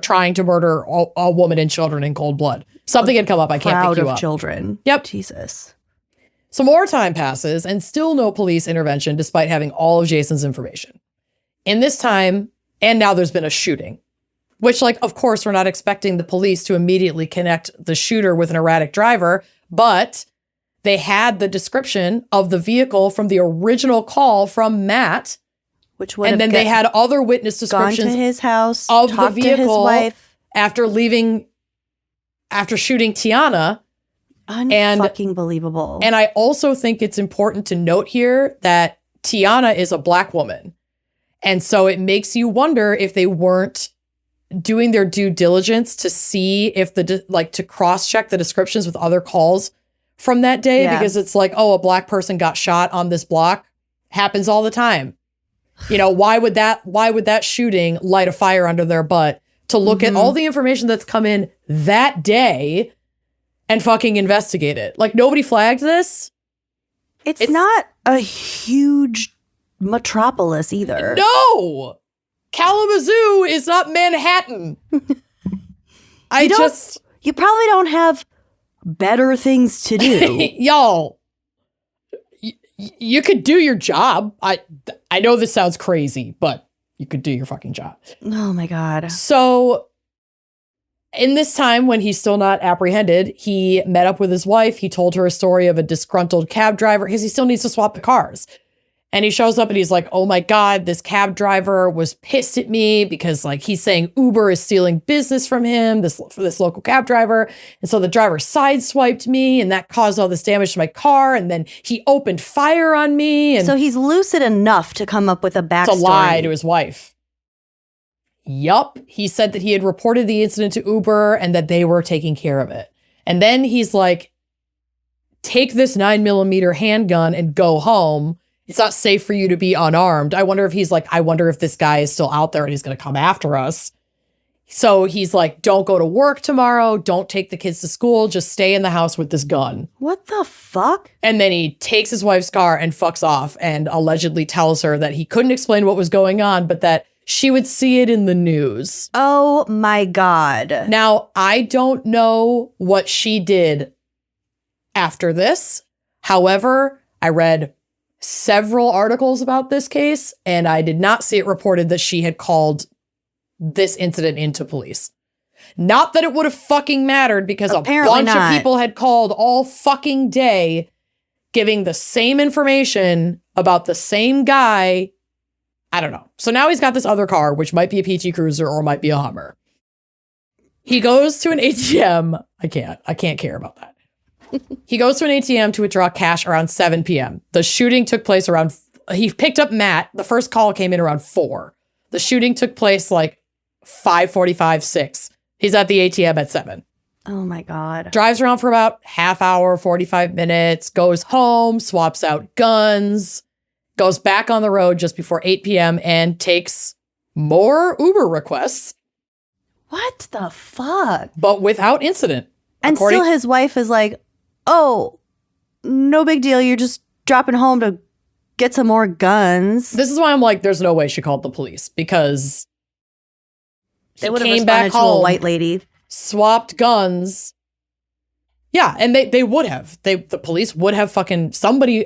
trying to murder a woman and children in cold blood. Something had come up. I can't pick you up. Children. Yep. Jesus. Some more time passes and still no police intervention despite having all of Jason's information. In this time, and now there's been a shooting, which of course, we're not expecting the police to immediately connect the shooter with an erratic driver, but they had the description of the vehicle from the original call from Matt. And then they had other witness descriptions gone to his house of the vehicle to his wife after shooting Tiana. Unfucking believable. And I also think it's important to note here that Tiana is a Black woman. And so it makes you wonder if they weren't doing their due diligence to see if to cross-check the descriptions with other calls from that day. Yeah. Because it's a Black person got shot on this block. Happens all the time. Why would that shooting light a fire under their butt to look at all the information that's come in that day and fucking investigate it? Nobody flagged this. It's not a huge metropolis either. No! Kalamazoo is not Manhattan. You probably don't have better things to do. Y'all. you could do your job. I know this sounds crazy, but you could do your fucking job. Oh my God. So in this time when he's still not apprehended, he met up with his wife. He told her a story of a disgruntled cab driver because he still needs to swap the cars. And he shows up and he's like, oh my God, this cab driver was pissed at me because like he's saying Uber is stealing business from him, this local cab driver. And so the driver sideswiped me and that caused all this damage to my car. And then he opened fire on me. And so he's lucid enough to come up with a backstory. To lie to his wife. Yup. He said that he had reported the incident to Uber and that they were taking care of it. And then he's like, take this 9mm handgun and go home. It's not safe for you to be unarmed. I wonder if he's like, I wonder if this guy is still out there and he's going to come after us. So he's like, don't go to work tomorrow. Don't take the kids to school. Just stay in the house with this gun. What the fuck? And then he takes his wife's car and fucks off and allegedly tells her that he couldn't explain what was going on, but that she would see it in the news. Oh my God. Now, I don't know what she did after this. However, I read several articles about this case, and I did not see it reported that she had called this incident into police. Not that it would have fucking mattered because Apparently a bunch not. of people had called all fucking day giving the same information about the same guy. I don't know. So now he's got this other car, which might be a PT Cruiser or might be a Hummer. He goes to an ATM. I can't care about that. He goes to an ATM to withdraw cash around 7 p.m. The shooting took place he picked up Matt. The first call came in around 4. The shooting took place like 5:45, 6. He's at the ATM at 7. Oh my God. Drives around for about half hour, 45 minutes, goes home, swaps out guns, goes back on the road just before 8 p.m. and takes more Uber requests. What the fuck? But without incident. And still his wife is like, oh, no big deal. You're just dropping home to get some more guns. This is why I'm like, there's no way she called the police because they would have responded to a white lady. Swapped guns. Yeah, and they would have. The police would have fucking somebody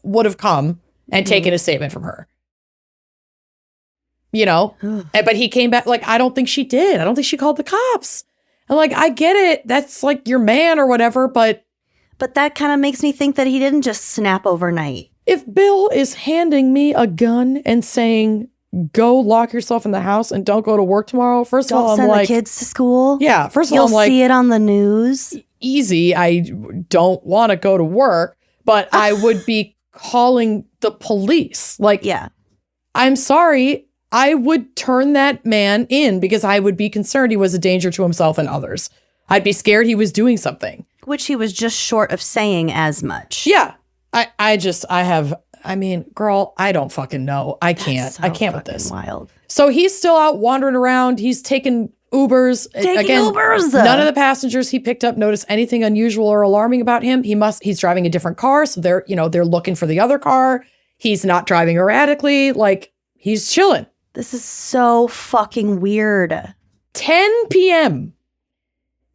would have come and taken a statement from her. You know? But he came back like, I don't think she did. I don't think she called the cops. And like, I get it. That's like your man or whatever, but that kind of makes me think that he didn't just snap overnight. If Bill is handing me a gun and saying, go lock yourself in the house and don't go to work tomorrow, first of all, I'm like, don't send the kids to school. Yeah, first of all, I'm like, you'll see it on the news. Easy. I don't want to go to work, but I would be calling the police. Like, yeah, I'm sorry. I would turn that man in because I would be concerned he was a danger to himself and others. I'd be scared he was doing something. Which he was just short of saying as much. Yeah. I mean, girl, I don't fucking know. I can't with this. Wild. So he's still out wandering around. He's taking Ubers. Ubers. None of the passengers he picked up noticed anything unusual or alarming about him. He's driving a different car. So they're looking for the other car. He's not driving erratically. Like, he's chilling. This is so fucking weird. 10 p.m.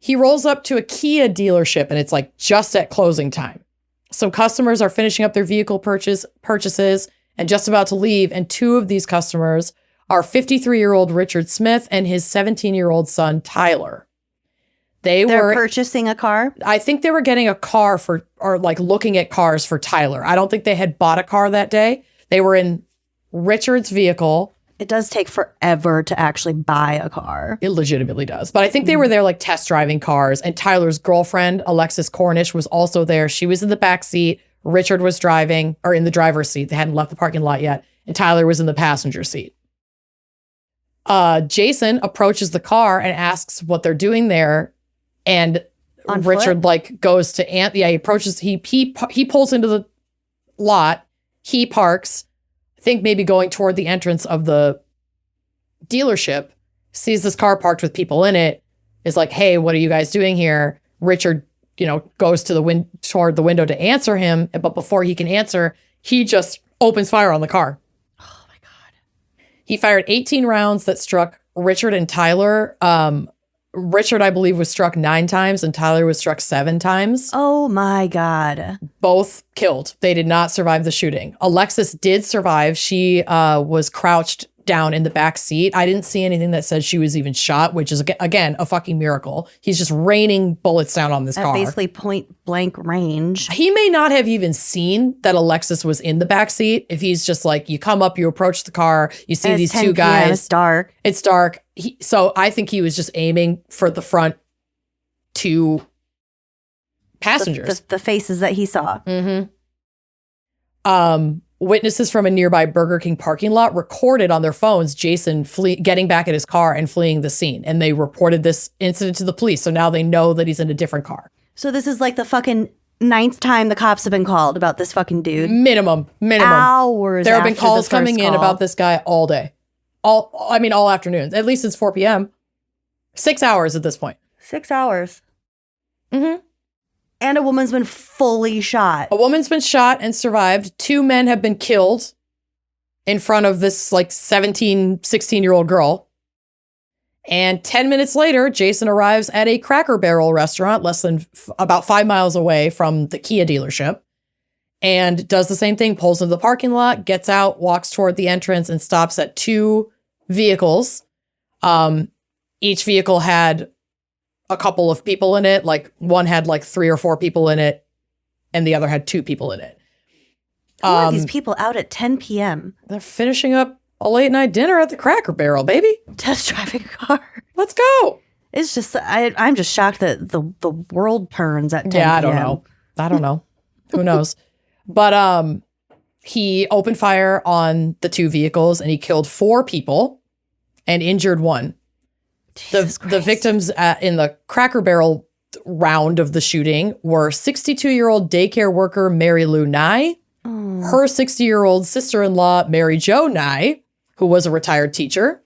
He rolls up to a Kia dealership and it's like just at closing time. Some customers are finishing up their vehicle purchases and just about to leave. And two of these customers are 53-year-old Richard Smith and his 17-year-old son, Tyler. They're purchasing a car? I think they were getting a car or like looking at cars for Tyler. I don't think they had bought a car that day. They were in Richard's vehicle. It does take forever to actually buy a car. It legitimately does. But I think they were there like test driving cars. And Tyler's girlfriend, Alexis Cornish, was also there. She was in the back seat. Richard was driving or in the driver's seat. They hadn't left the parking lot yet. And Tyler was in the passenger seat. Jason approaches the car and asks what they're doing there. And On Richard foot? like goes to he approaches, he pulls into the lot. He parks. I think maybe going toward the entrance of the dealership, sees this car parked with people in it, is like, hey, what are you guys doing here? Richard, goes to toward the window to answer him. But before he can answer, he just opens fire on the car. Oh my God. He fired 18 rounds that struck Richard and Tyler Richard, I believe, was struck 9 times and Tyler was struck 7 times. Oh my God. Both killed. They did not survive the shooting. Alexis did survive. She was crouched down in the back seat. I didn't see anything that said she was even shot, which is, again, a fucking miracle. He's just raining bullets down on this car. Basically point blank range. He may not have even seen that Alexis was in the back seat. If he's just like, you come up, you approach the car, you see these 2 guys. PM, it's dark. It's dark. So I think he was just aiming for the front 2 passengers. The faces that he saw. Witnesses from a nearby Burger King parking lot recorded on their phones Jason getting back at his car and fleeing the scene. And they reported this incident to the police. So now they know that he's in a different car. So this is like the fucking 9th time the cops have been called about this fucking dude. Minimum. Hours. There have been calls coming in about this guy all day. All afternoon. At least it's 4 p.m. 6 hours at this point. 6 hours. And a woman's been fully shot. A woman's been shot and survived. 2 men have been killed in front of this like 17, 16-year-old girl. And 10 minutes later, Jason arrives at a Cracker Barrel restaurant less than about 5 miles away from the Kia dealership and does the same thing, pulls into the parking lot, gets out, walks toward the entrance and stops at 2 vehicles. Each vehicle had a couple of people in it. Like one had like 3 or 4 people in it and the other had 2 people in it. Who are these people out at 10 p.m.? They're finishing up a late night dinner at the Cracker Barrel, baby. Test driving a car. Let's go. It's just, I'm just shocked that the world turns at 10 p.m. Yeah, I don't know. Who knows? But he opened fire on the 2 vehicles and he killed 4 people and injured 1. The victims in the Cracker Barrel round of the shooting were 62-year-old daycare worker Mary Lou Nye, her 60-year-old sister-in-law Mary Jo Nye, who was a retired teacher,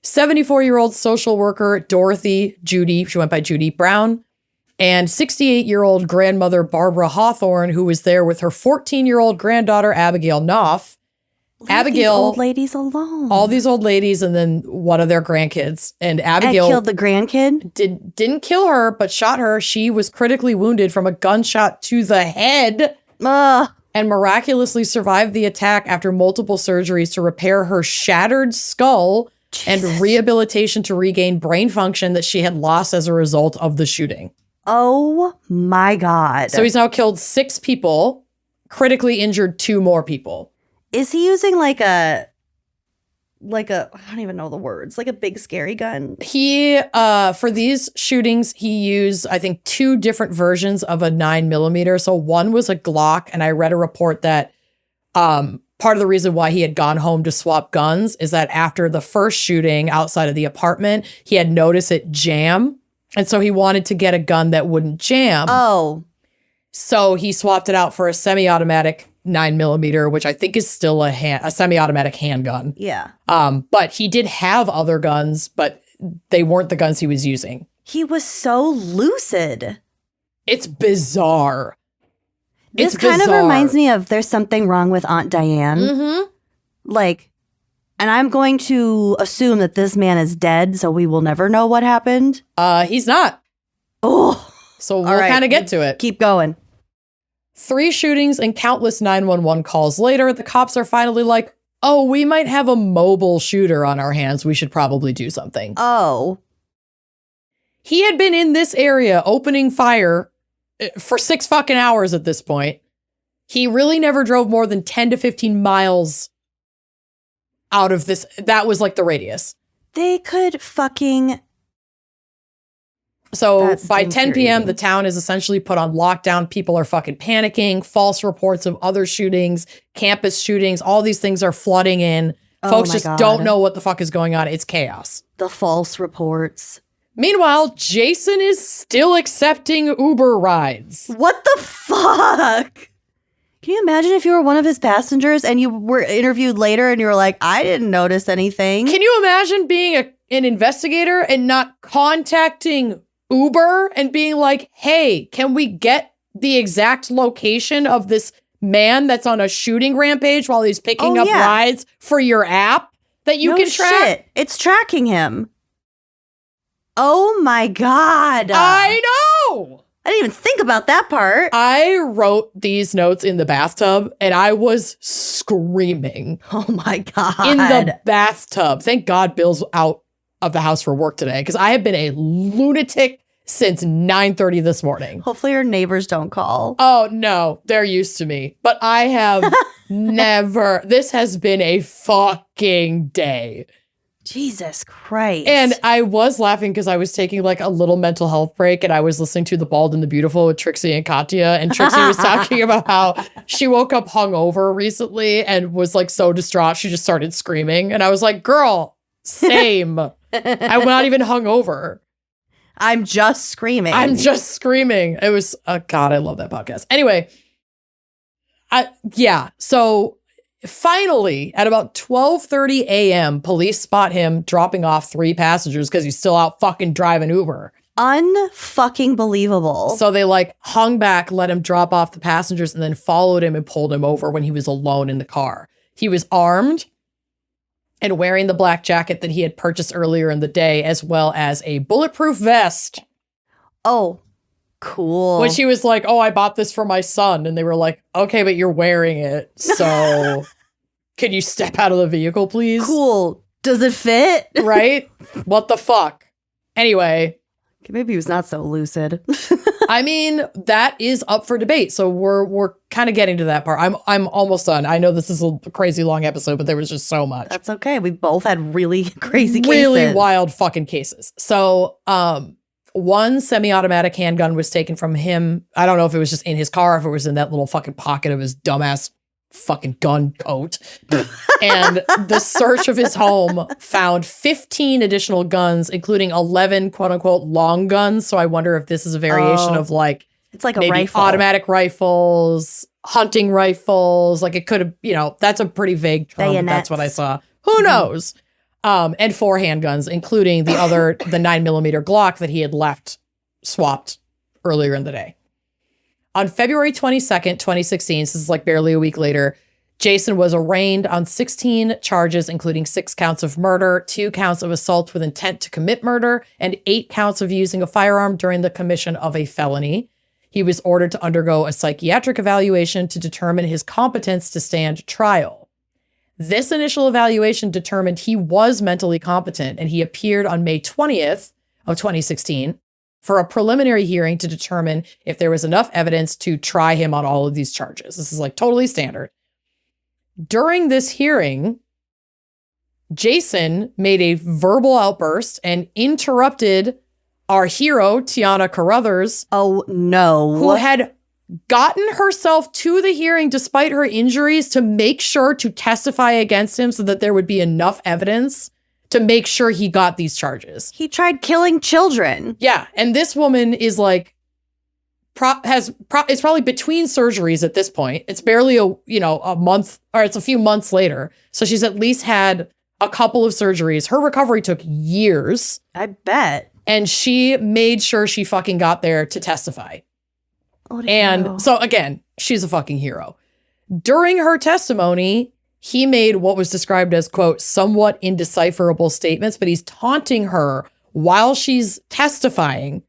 74-year-old social worker Dorothy Judy, she went by Judy Brown, and 68-year-old grandmother Barbara Hawthorne, who was there with her 14-year-old granddaughter Abigail Knopf. Abigail, these old ladies alone. All these old ladies, and then one of their grandkids. And Abigail killed the grandkid. Didn't kill her, but shot her. She was critically wounded from a gunshot to the head, and miraculously survived the attack after multiple surgeries to repair her shattered skull and rehabilitation to regain brain function that she had lost as a result of the shooting. Oh my God! So he's now killed 6 people, critically injured 2 more people. Is he using like a I don't even know the words, like a big scary gun? He, for these shootings, he used, I think, 2 different versions of a 9mm. So one was a Glock. And I read a report that part of the reason why he had gone home to swap guns is that after the first shooting outside of the apartment, he had noticed it jam. And so he wanted to get a gun that wouldn't jam. Oh. So he swapped it out for a semi-automatic 9mm, which I think is still a semi-automatic handgun. Yeah. But he did have other guns, but they weren't the guns he was using. He was so lucid. It's bizarre. This kind of reminds me of There's Something Wrong with Aunt Diane. Like, and I'm going to assume that this man is dead, so we will never know what happened. He's not. Oh. So we'll kind of get to it. Keep going. 3 shootings and countless 911 calls later, the cops are finally like, oh, we might have a mobile shooter on our hands. We should probably do something. Oh. He had been in this area opening fire for 6 fucking hours at this point. He really never drove more than 10 to 15 miles out of this. That was like the radius. They could fucking... So by 10 p.m., the town is essentially put on lockdown. People are fucking panicking. False reports of other shootings, campus shootings, all these things are flooding in. Folks just don't know what the fuck is going on. It's chaos. The false reports. Meanwhile, Jason is still accepting Uber rides. What the fuck? Can you imagine if you were one of his passengers and you were interviewed later and you were like, I didn't notice anything? Can you imagine being an investigator and not contacting Uber and being like, hey, can we get the exact location of this man that's on a shooting rampage while he's picking up rides for your app that you can track? Shit. It's tracking him. Oh my God. I know. I didn't even think about that part. I wrote these notes in the bathtub and I was screaming. Oh my God. In the bathtub. Thank God Bill's out of the house for work today because I have been a lunatic since 9:30 this morning. Hopefully your neighbors don't call. Oh, no. They're used to me. But I have never. This has been a fucking day. Jesus Christ. And I was laughing because I was taking like a little mental health break and I was listening to The Bald and the Beautiful with Trixie and Katya. And Trixie was talking about how she woke up hungover recently and was like so distraught. She just started screaming. And I was like, girl, same. I'm not even hungover. I'm just screaming. It was, God, I love that podcast. Anyway, so finally, at about 12:30 a.m., police spot him dropping off 3 passengers because he's still out fucking driving Uber. Unfucking believable. So they like hung back, let him drop off the passengers, and then followed him and pulled him over when he was alone in the car. He was armed and wearing the black jacket that he had purchased earlier in the day, as well as a bulletproof vest. Oh, cool. When she was like, oh, I bought this for my son. And they were like, okay, but you're wearing it. So can you step out of the vehicle, please? Cool. Does it fit? Right? What the fuck? Anyway. Maybe he was not so lucid. I mean, that is up for debate. So we're kind of getting to that part. I'm almost done. I know this is a crazy long episode, but there was just so much. That's okay. We both had really crazy cases. Really wild fucking cases. So, one semi-automatic handgun was taken from him. I don't know if it was just in his car, if it was in that little fucking pocket of his dumbass fucking gun coat. And the search of his home found 15 additional guns, including 11 quote unquote long guns. So I wonder if this is a variation of like, it's like a maybe rifle. Automatic rifles, hunting rifles. Like it could have, that's a pretty vague term. Bayonets. That's what I saw. Who knows? And 4 handguns, including the 9mm Glock that he had left swapped earlier in the day. On February 22nd, 2016, this is like barely a week later, Jason was arraigned on 16 charges, including 6 counts of murder, 2 counts of assault with intent to commit murder, and 8 counts of using a firearm during the commission of a felony. He was ordered to undergo a psychiatric evaluation to determine his competence to stand trial. This initial evaluation determined he was mentally competent, and he appeared on May 20th of 2016 for a preliminary hearing to determine if there was enough evidence to try him on all of these charges. This is like totally standard. During this hearing, Jason made a verbal outburst and interrupted our hero, Tiana Carruthers. Oh, no. Who had gotten herself to the hearing despite her injuries to make sure to testify against him so that there would be enough evidence to make sure he got these charges. He tried killing children. Yeah. And this woman is like, is probably between surgeries at this point. It's barely a month, or it's a few months later. So she's at least had a couple of surgeries. Her recovery took years. I bet. And she made sure she fucking got there to testify. And so again, she's a fucking hero. During her testimony, he made what was described as, quote, somewhat indecipherable statements, but he's taunting her while she's testifying,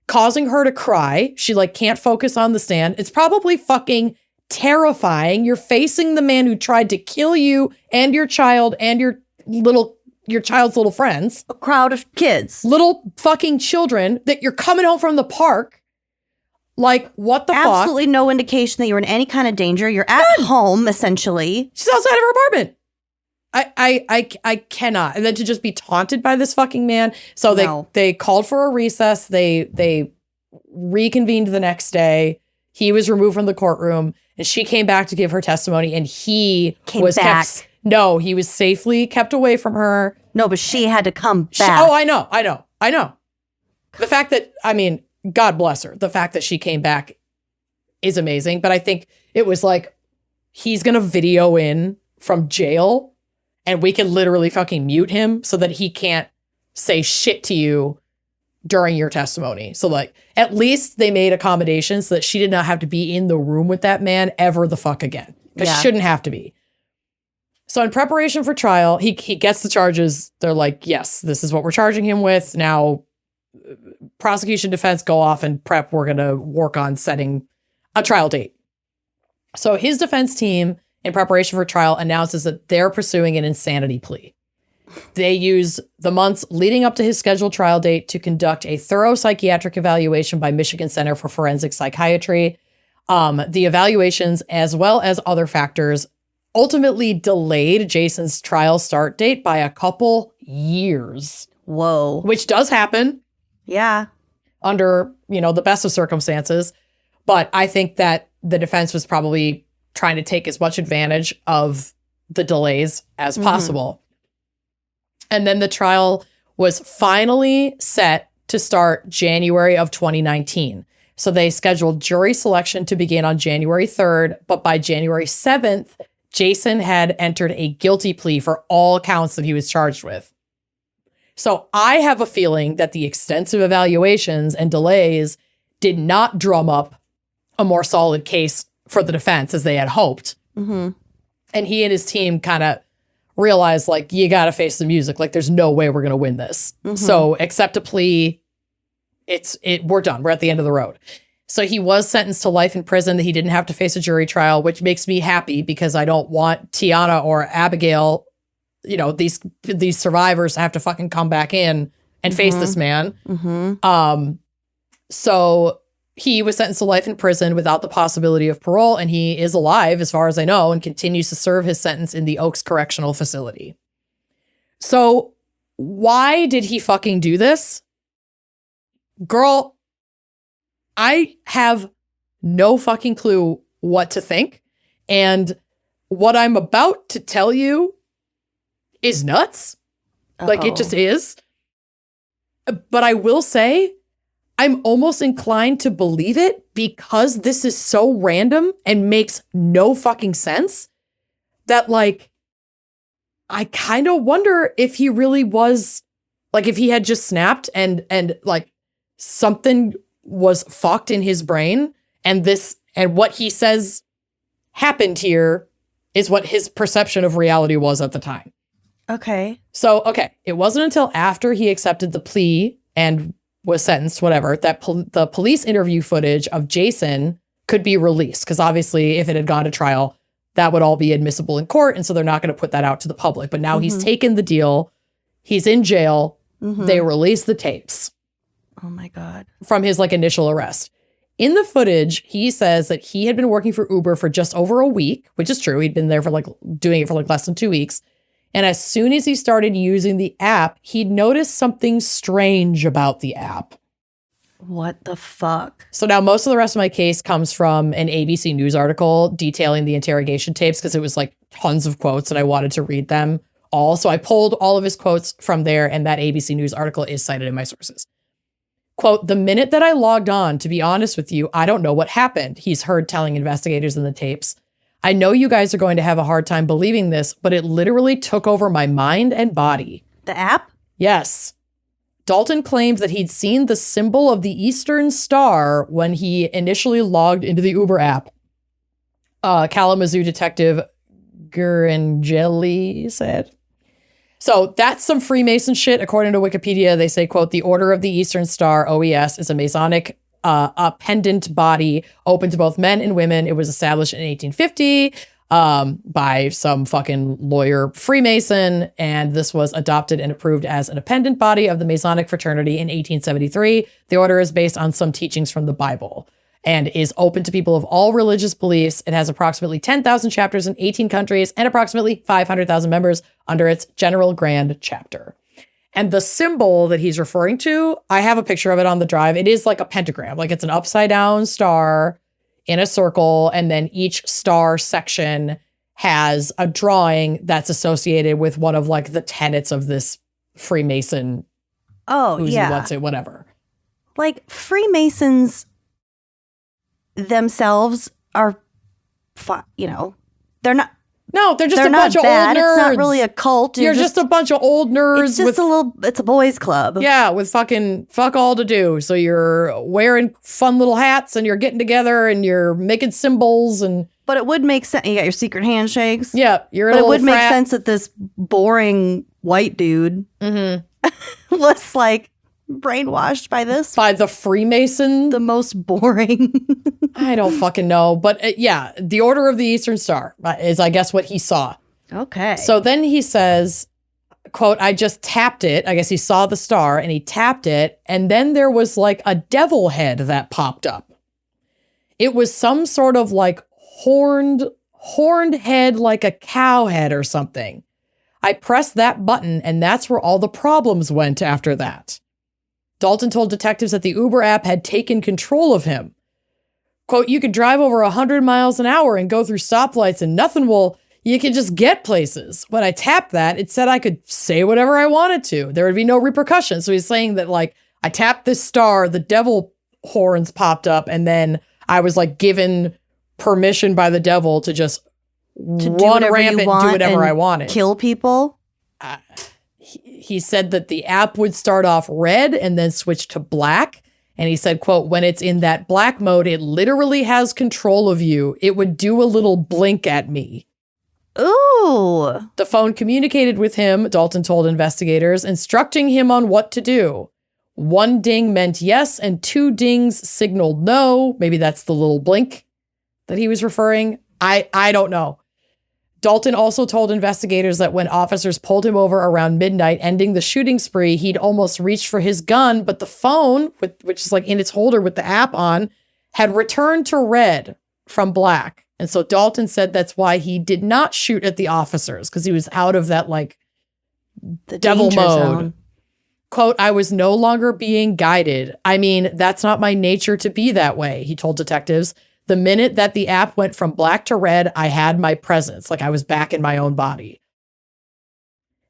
causing her to cry. She like can't focus on the stand. It's probably fucking terrifying. You're facing the man who tried to kill you and your child and your child's little friends. A crowd of kids. Little fucking children that you're coming home from the park. Like, what the fuck? Absolutely no indication that you're in any kind of danger. You're at home, essentially. She's outside of her apartment. I cannot. And then to just be taunted by this fucking man. So they called for a recess. They reconvened the next day. He was removed from the courtroom and she came back to give her testimony and he was kept. No, he was safely kept away from her. No, but she had to come back. I know. The fact that, God bless her. The fact that she came back is amazing. But I think it was like, he's going to video in from jail and we can literally fucking mute him so that he can't say shit to you during your testimony. So like, at least they made accommodations so that she did not have to be in the room with that man ever the fuck again. Because she shouldn't have to be. So in preparation for trial, he gets the charges. They're like, yes, this is what we're charging him with. Now prosecution, defense, go off and prep. We're going to work on setting a trial date. So his defense team, in preparation for trial, announces that they're pursuing an insanity plea. They use the months leading up to his scheduled trial date to conduct a thorough psychiatric evaluation by Michigan Center for Forensic Psychiatry. The evaluations, as well as other factors, ultimately delayed Jason's trial start date by a couple years. Whoa. Which does happen. Yeah. Under, the best of circumstances. But I think that the defense was probably trying to take as much advantage of the delays as possible. And then the trial was finally set to start January of 2019. So they scheduled jury selection to begin on January 3rd, but by January 7th, Jason had entered a guilty plea for all counts that he was charged with. So I have a feeling that the extensive evaluations and delays did not drum up a more solid case for the defense as they had hoped. And he and his team kind of realized, like, you got to face the music. Like, there's no way we're going to win this. So accept a plea. We're done. We're at the end of the road. So he was sentenced to life in prison, that he didn't have to face a jury trial, which makes me happy because I don't want Tiana or Abigail, these survivors to have to fucking come back in and face this man. So he was sentenced to life in prison without the possibility of parole, and he is alive, as far as I know, and continues to serve his sentence in the Oaks Correctional Facility. So why did he fucking do this? Girl, I have no fucking clue what to think. And what I'm about to tell you is nuts. Like, it just is. But I will say, I'm almost inclined to believe it because this is so random and makes no fucking sense that, like, I kind of wonder if he really was, like, if he had just snapped and like something was fucked in his brain, and what he says happened here is what his perception of reality was at the time. Okay. So, it wasn't until after he accepted the plea and was sentenced, whatever, that the police interview footage of Jason could be released. Because obviously, if it had gone to trial, that would all be admissible in court. And so they're not going to put that out to the public. But now he's taken the deal. He's in jail. They released the tapes. Oh, my God. From his, like, initial arrest. In the footage, he says that he had been working for Uber for just over a week, which is true. He'd been there for, like, doing it for, like, less than 2 weeks. And as soon as he started using the app, he'd noticed something strange about the app. What the fuck? So now most of the rest of my case comes from an ABC News article detailing the interrogation tapes, because it was, like, tons of quotes and I wanted to read them all. So I pulled all of his quotes from there, and that ABC News article is cited in my sources. Quote, "The minute that I logged on, to be honest with you, I don't know what happened," he's heard telling investigators in the tapes. "I know you guys are going to have a hard time believing this, but it literally took over my mind and body." The app? Yes. Dalton claims that he'd seen the symbol of the Eastern Star when he initially logged into the Uber app. Kalamazoo detective Gurangeli said. So that's some Freemason shit. According to Wikipedia, they say, quote, "The Order of the Eastern Star, OES, is a Masonic a pendant body open to both men and women. It was established in 1850 by some fucking lawyer Freemason, and this was adopted and approved as an appendant body of the Masonic fraternity in 1873. The order is based on some teachings from the Bible and is open to people of all religious beliefs. It has approximately 10,000 chapters in 18 countries and approximately 500,000 members under its General Grand Chapter." And the symbol that he's referring to, I have a picture of it on the drive. It is like a pentagram. Like, it's an upside down star in a circle. And then each star section has a drawing that's associated with one of, like, the tenets of this Freemason. Oh, who's yeah. What's it, whatever. Like, Freemasons themselves are, they're not. No, they're just a bunch of old nerds. It's not really a cult. You're just a bunch of old nerds. It's a boys club. Yeah, with fucking fuck all to do. So you're wearing fun little hats and you're getting together and you're making symbols and. But it would make sense. You got your secret handshakes. Yeah, you're in a little frat. But it would make sense that this boring white dude was like brainwashed by this. By the Freemason? The most boring. I don't fucking know. But yeah, the Order of the Eastern Star is, I guess, what he saw. Okay. So then he says, quote, I just tapped it. I guess he saw the star and he tapped it. And then there was like a devil head that popped up. It was some sort of like horned head, like a cow head or something. I pressed that button and that's where all the problems went after that. Dalton told detectives that the Uber app had taken control of him. Quote, you could drive over 100 miles an hour and go through stoplights and you can just get places. When I tapped that, it said I could say whatever I wanted to. There would be no repercussions. So he's saying that, like, I tapped this star, the devil horns popped up, and then I was, like, given permission by the devil to just run rampant and do whatever I wanted. Kill people? He said that the app would start off red and then switch to black. And he said, quote, when it's in that black mode, it literally has control of you. It would do a little blink at me. Ooh. The phone communicated with him, Dalton told investigators, instructing him on what to do. 1 ding meant yes, and 2 dings signaled no. Maybe that's the little blink that he was referring. I don't know. Dalton also told investigators that when officers pulled him over around midnight, ending the shooting spree, he'd almost reached for his gun, but the phone, which is like in its holder with the app on, had returned to red from black. And so Dalton said that's why he did not shoot at the officers, because he was out of that, like, the devil mode. Zone. Quote, I was no longer being guided. I mean, that's not my nature to be that way, he told detectives. The minute that the app went from black to red, I had my presence, like I was back in my own body.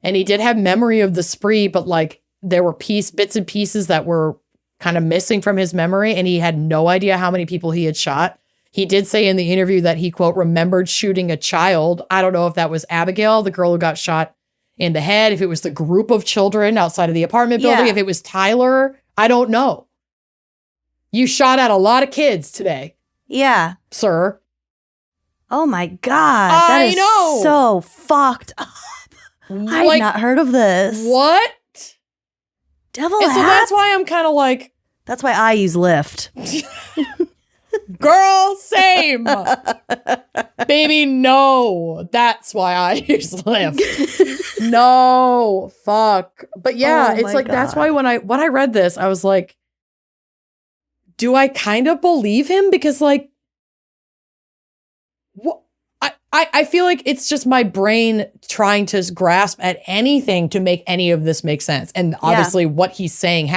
And he did have memory of the spree, but, like, there were bits and pieces that were kind of missing from his memory, and he had no idea how many people he had shot. He did say in the interview that he, quote, remembered shooting a child. I don't know if that was Abigail, the girl who got shot in the head, if it was the group of children outside of the apartment building, if it was Tyler. I don't know. You shot at a lot of kids today. Yeah. Sir. Oh my God. That is so fucked up. I had not heard of this. What? Devil and app? so that's why I'm kind of like. That's why I use Lyft. Girl, same. Baby, no. That's why I use Lyft. No, fuck. But yeah, it's like, God. That's why when I read this, I was like, do I kind of believe him? Because, like, what? I feel like it's just my brain trying to grasp at anything to make any of this make sense. And obviously what he's saying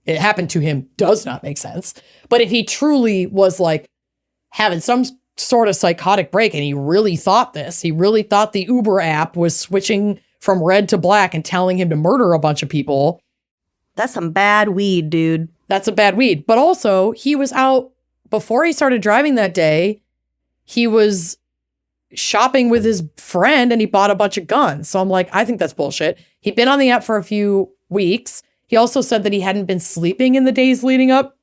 it happened to him does not make sense. But if he truly was, like, having some sort of psychotic break and he really thought the Uber app was switching from red to black and telling him to murder a bunch of people. That's some bad weed, dude. That's a bad weed. But also, he was out before he started driving that day. He was shopping with his friend and he bought a bunch of guns. So I'm like, I think that's bullshit. He'd been on the app for a few weeks. He also said that he hadn't been sleeping in the days leading up.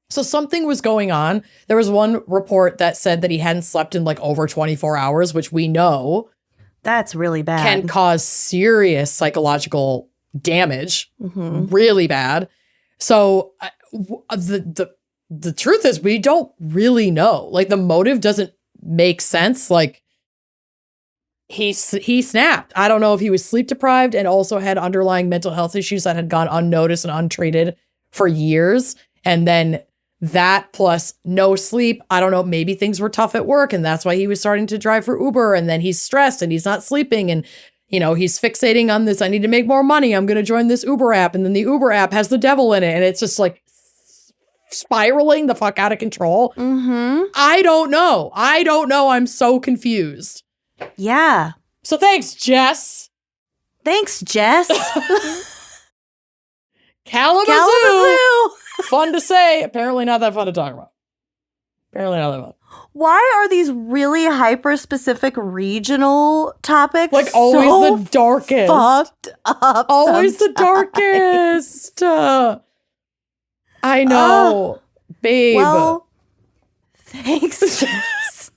So something was going on. There was one report that said that he hadn't slept in like over 24 hours, which we know that's really bad. Can cause serious psychological damage. Mm-hmm. Really bad. So the truth is we don't really know. Like, the motive doesn't make sense. Like, he snapped. I don't know if he was sleep deprived and also had underlying mental health issues that had gone unnoticed and untreated for years. And then that plus no sleep. I don't know. Maybe things were tough at work and that's why he was starting to drive for Uber. And then he's stressed and he's not sleeping. And, you know, he's fixating on this. I need to make more money. I'm going to join this Uber app. And then the Uber app has the devil in it. And it's just like spiraling the fuck out of control. Mm-hmm. I don't know. I'm so confused. Yeah. So thanks, Jess. Kalamazoo. Fun to say. Apparently not that fun to talk about. Why are these really hyper-specific regional topics like always the darkest? Fucked up. Always the darkest. I know. Babe. Well, thanks, Jess.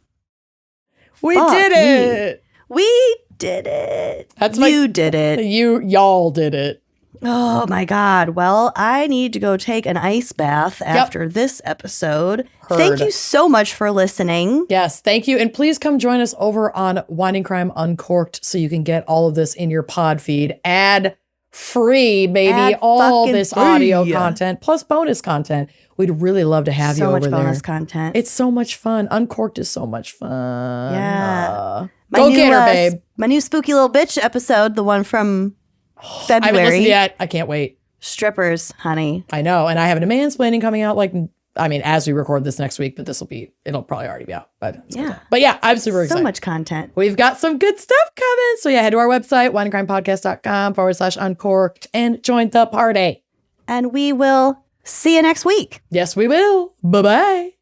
We did it. We did it. That's you did it. Y'all did it. Oh my God. Well, I need to go take an ice bath after this episode. Thank you so much for listening. Yes, thank you. And please come join us over on Winding Crime Uncorked so you can get all of this in your pod feed. Ad free, baby. All this audio content plus bonus content. We'd really love to have you over there. So much bonus content. It's so much fun. Uncorked is so much fun. Yeah. Go get her, babe. My new Spooky Little Bitch episode, the one from February. I haven't listened yet. I can't wait. Strippers, honey. I know. And I have an mansplaining coming out as we record this next week, but it'll probably already be out. But yeah, I'm super excited. So much content. We've got some good stuff coming. So yeah, head to our website, windandcrimepodcast.com/uncorked and join the party. And we will see you next week. Yes, we will. Bye-bye.